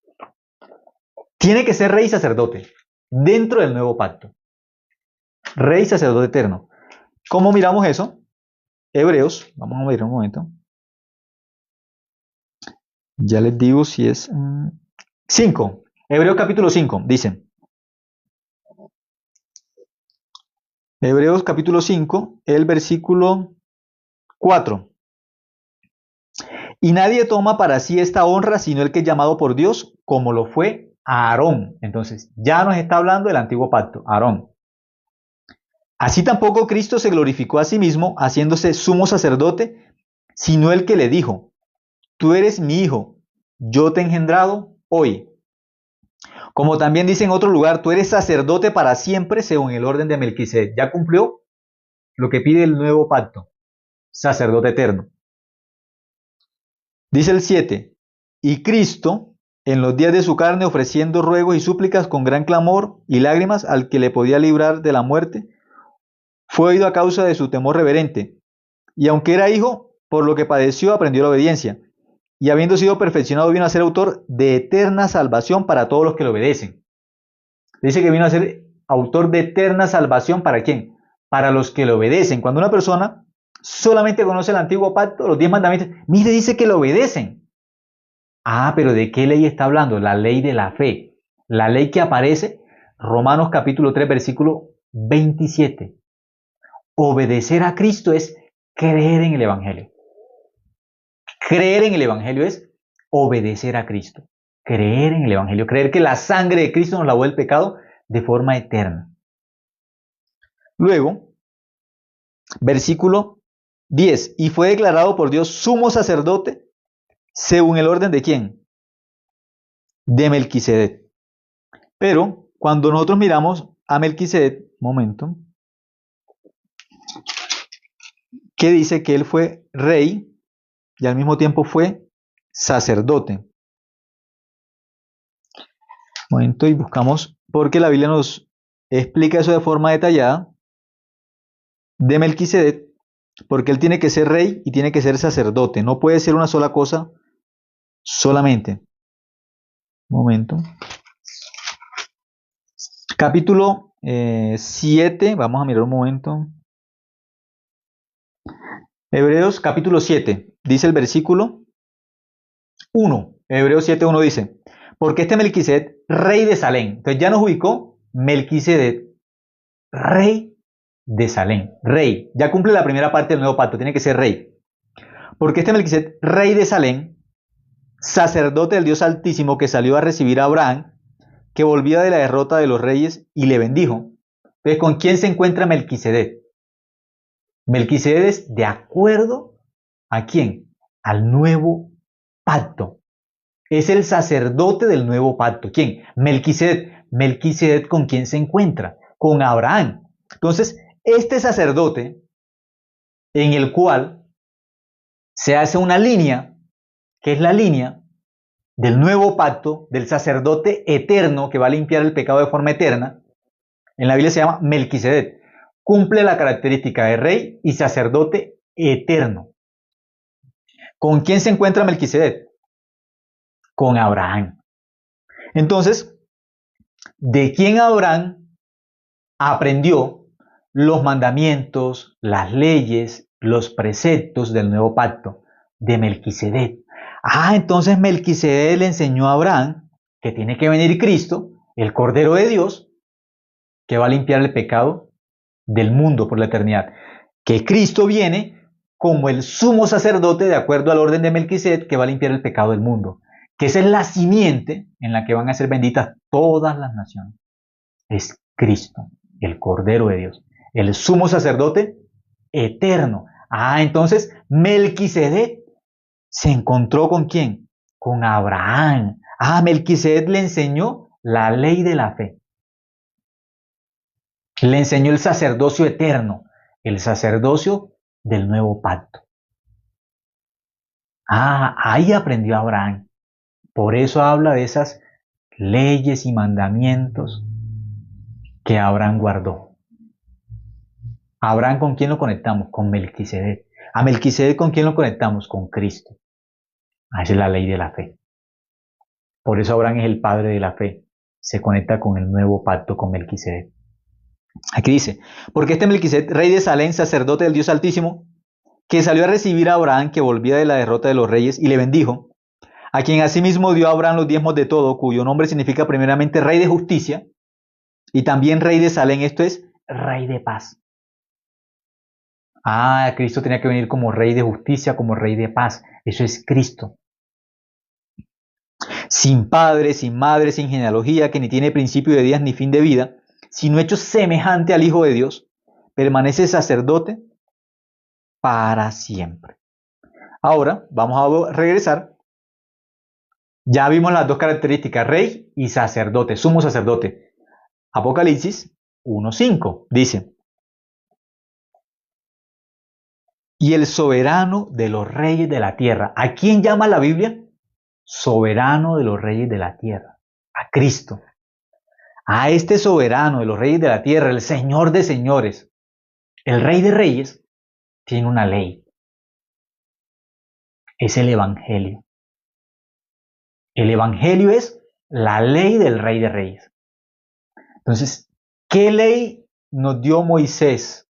Tiene que ser rey y sacerdote dentro del nuevo pacto. Rey y sacerdote eterno. ¿Cómo miramos eso? Hebreos, vamos a ver un momento. Ya les digo si es 5. Hebreos capítulo 5, dice. Hebreos capítulo 5, el versículo 4. Y nadie toma para sí esta honra sino el que es llamado por Dios, como lo fue Aarón. Entonces, ya nos está hablando del antiguo pacto, Aarón. Así tampoco Cristo se glorificó a sí mismo, haciéndose sumo sacerdote, sino el que le dijo, tú eres mi hijo, yo te he engendrado hoy. Como también dice en otro lugar, tú eres sacerdote para siempre según el orden de Melquisedec. Ya cumplió lo que pide el nuevo pacto, sacerdote eterno. Dice el 7, y Cristo, en los días de su carne, ofreciendo ruegos y súplicas con gran clamor y lágrimas al que le podía librar de la muerte, fue oído a causa de su temor reverente. Y aunque era hijo, por lo que padeció, aprendió la obediencia. Y habiendo sido perfeccionado, vino a ser autor de eterna salvación para todos los que le obedecen. Dice que vino a ser autor de eterna salvación ¿para quién? Para los que le obedecen. Cuando una persona solamente conoce el antiguo pacto, los 10 mandamientos, mire, dice que le obedecen. Ah, pero ¿de qué ley está hablando? La ley de la fe. La ley que aparece, Romanos capítulo 3, versículo 27. Obedecer a Cristo es creer en el Evangelio. Creer en el Evangelio es obedecer a Cristo. Creer en el Evangelio. Creer que la sangre de Cristo nos lavó el pecado de forma eterna. Luego, versículo 10. Y fue declarado por Dios sumo sacerdote según el orden de ¿quién? De Melquisedec. Pero cuando nosotros miramos a Melquisedec, momento, que dice que él fue rey y al mismo tiempo fue sacerdote. Momento, y buscamos, porque la Biblia nos explica eso de forma detallada, de Melquisedec, porque él tiene que ser rey y tiene que ser sacerdote. No puede ser una sola cosa solamente. Momento. Capítulo 7, vamos a mirar un momento. Hebreos capítulo 7, dice el versículo 1. Hebreos 7:1 dice, porque este Melquisedec, rey de Salem. Entonces ya nos ubicó Melquisedec, rey de Salem. Rey. Ya cumple la primera parte del nuevo pacto, tiene que ser rey. Porque este Melquisedec, rey de Salem, sacerdote del Dios Altísimo que salió a recibir a Abraham, que volvía de la derrota de los reyes y le bendijo. Entonces, ¿con quién se encuentra Melquisedec? Melquisedec es de acuerdo ¿a quién? Al nuevo pacto. Es el sacerdote del nuevo pacto. ¿Quién? Melquisedec. Melquisedec, ¿con quién se encuentra? Con Abraham. Entonces, este sacerdote en el cual se hace una línea, que es la línea del nuevo pacto, del sacerdote eterno que va a limpiar el pecado de forma eterna, en la Biblia se llama Melquisedec. Cumple la característica de rey y sacerdote eterno. ¿Con quién se encuentra Melquisedec? Con Abraham. Entonces, ¿de quién Abraham aprendió los mandamientos, las leyes, los preceptos del nuevo pacto? De Melquisedec. Entonces Melquisedec le enseñó a Abraham que tiene que venir Cristo, el Cordero de Dios, que va a limpiar el pecado del mundo por la eternidad. Que Cristo viene como el sumo sacerdote de acuerdo al orden de Melquisedec que va a limpiar el pecado del mundo. Que esa es la simiente en la que van a ser benditas todas las naciones. Es Cristo, el Cordero de Dios, el sumo sacerdote eterno. Entonces Melquisedec se encontró ¿con quién? Con Abraham. Melquisedec le enseñó la ley de la fe. Le enseñó el sacerdocio eterno, el sacerdocio del nuevo pacto. Ahí aprendió Abraham. Por eso habla de esas leyes y mandamientos que Abraham guardó. Abraham, ¿con quién lo conectamos? Con Melquisedec. A Melquisedec, ¿con quién lo conectamos? Con Cristo. Esa es la ley de la fe. Por eso Abraham es el padre de la fe. Se conecta con el nuevo pacto con Melquisedec. Aquí dice, porque este Melquisedec, rey de Salem, sacerdote del Dios Altísimo, que salió a recibir a Abraham, que volvía de la derrota de los reyes, y le bendijo, a quien asimismo dio a Abraham los diezmos de todo, cuyo nombre significa primeramente rey de justicia, y también rey de Salem, esto es, rey de paz. Cristo tenía que venir como rey de justicia, como rey de paz. Eso es Cristo. Sin padre, sin madre, sin genealogía, que ni tiene principio de días ni fin de vida, sino hecho semejante al Hijo de Dios, permanece sacerdote para siempre. Ahora vamos a regresar. Ya vimos las dos características, rey y sacerdote, sumo sacerdote. Apocalipsis 1:5 dice, y el soberano de los reyes de la tierra. ¿A quién llama la Biblia? Soberano de los reyes de la tierra. A Cristo. A este soberano de los reyes de la tierra, el Señor de señores, el Rey de reyes, tiene una ley. Es el Evangelio. El Evangelio es la ley del Rey de reyes. Entonces, ¿qué ley nos dio Moisés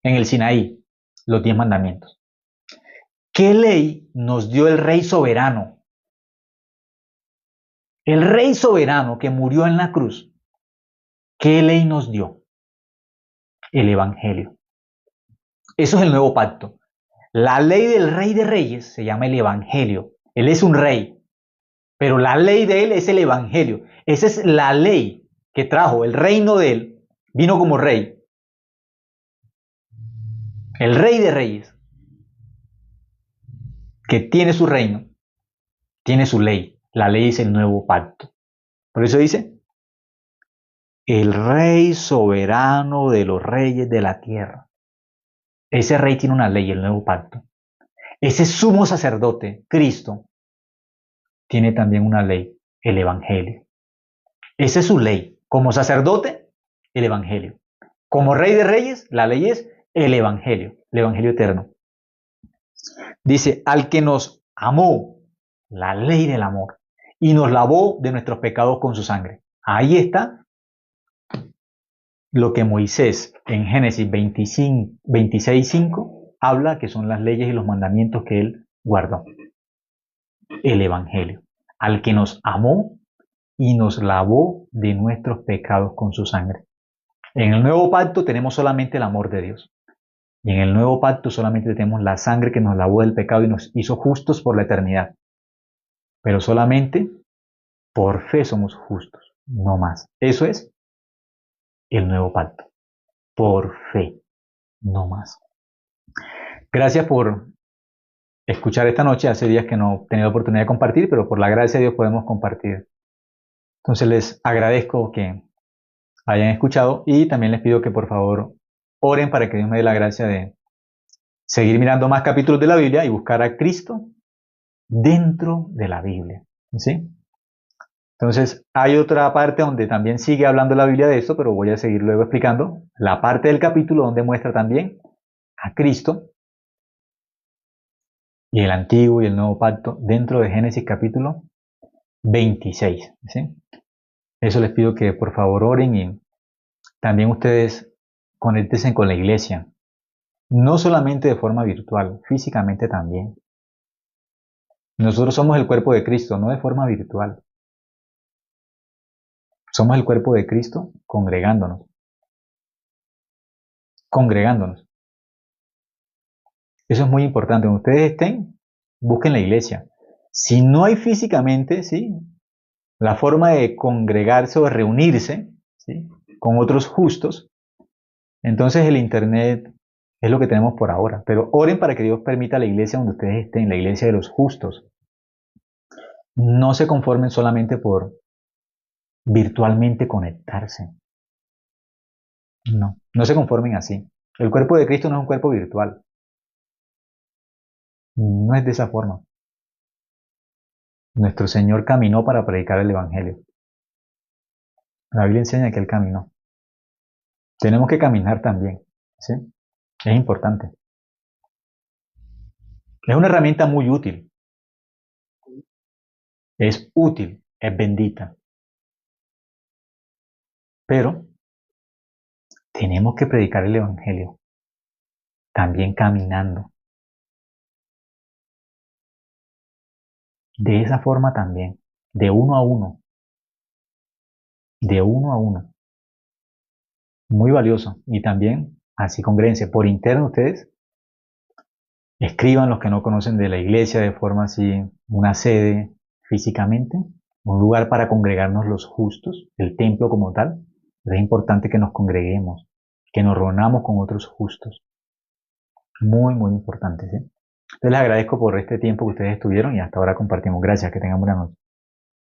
en el Sinaí? Los 10 mandamientos. ¿Qué ley nos dio el Rey soberano? El Rey soberano que murió en la cruz. ¿Qué ley nos dio? El Evangelio. Eso es el nuevo pacto. La ley del Rey de reyes se llama el Evangelio. Él es un rey, pero la ley de él es el Evangelio. Esa es la ley que trajo el reino de él. Vino como rey. El Rey de reyes, que tiene su reino, tiene su ley. La ley es el nuevo pacto. Por eso dice, el Rey soberano de los reyes de la tierra. Ese rey tiene una ley, el nuevo pacto. Ese sumo sacerdote, Cristo, tiene también una ley, el Evangelio. Esa es su ley. Como sacerdote, el Evangelio. Como Rey de reyes, la ley es el Evangelio eterno. Dice, al que nos amó, la ley del amor, y nos lavó de nuestros pecados con su sangre. Ahí está lo que Moisés en Génesis 26:5 habla, que son las leyes y los mandamientos que él guardó. El Evangelio. Al que nos amó y nos lavó de nuestros pecados con su sangre. En el nuevo pacto tenemos solamente el amor de Dios. Y en el nuevo pacto solamente tenemos la sangre que nos lavó del pecado y nos hizo justos por la eternidad. Pero solamente por fe somos justos, no más. Eso es el nuevo pacto. Por fe, no más. Gracias por escuchar esta noche. Hace días que no he tenido oportunidad de compartir, pero por la gracia de Dios podemos compartir. Entonces les agradezco que hayan escuchado y también les pido que por favor oren para que Dios me dé la gracia de seguir mirando más capítulos de la Biblia y buscar a Cristo dentro de la Biblia. ¿Sí? Entonces hay otra parte donde también sigue hablando la Biblia de esto, pero voy a seguir luego explicando la parte del capítulo donde muestra también a Cristo y el Antiguo y el Nuevo Pacto dentro de Génesis capítulo 26. ¿Sí? Eso les pido que por favor oren y también ustedes conéctense con la iglesia. No solamente de forma virtual, físicamente también. Nosotros somos el cuerpo de Cristo, no de forma virtual. Somos el cuerpo de Cristo congregándonos. Congregándonos. Eso es muy importante. Cuando ustedes estén, busquen la iglesia. Si no hay físicamente, ¿sí? La forma de congregarse o de reunirse, ¿sí? Con otros justos, entonces el Internet es lo que tenemos por ahora. Pero oren para que Dios permita la iglesia donde ustedes estén, la iglesia de los justos. No se conformen solamente por virtualmente conectarse. No, no se conformen así. El cuerpo de Cristo no es un cuerpo virtual. No es de esa forma. Nuestro Señor caminó para predicar el Evangelio. La Biblia enseña que Él caminó. Tenemos que caminar también. ¿Sí? Es importante. Es una herramienta muy útil. Es útil, es bendita. Pero tenemos que predicar el Evangelio. También caminando. De esa forma también. De uno a uno. De uno a uno. Muy valioso. Y también, así congréense. Por interno ustedes escriban los que no conocen de la iglesia de forma así, una sede físicamente, un lugar para congregarnos los justos, el templo como tal. Pero es importante que nos congreguemos, que nos reunamos con otros justos. Muy, muy importante, ¿sí? Entonces les agradezco por este tiempo que ustedes estuvieron y hasta ahora compartimos. Gracias, que tengan buena noche.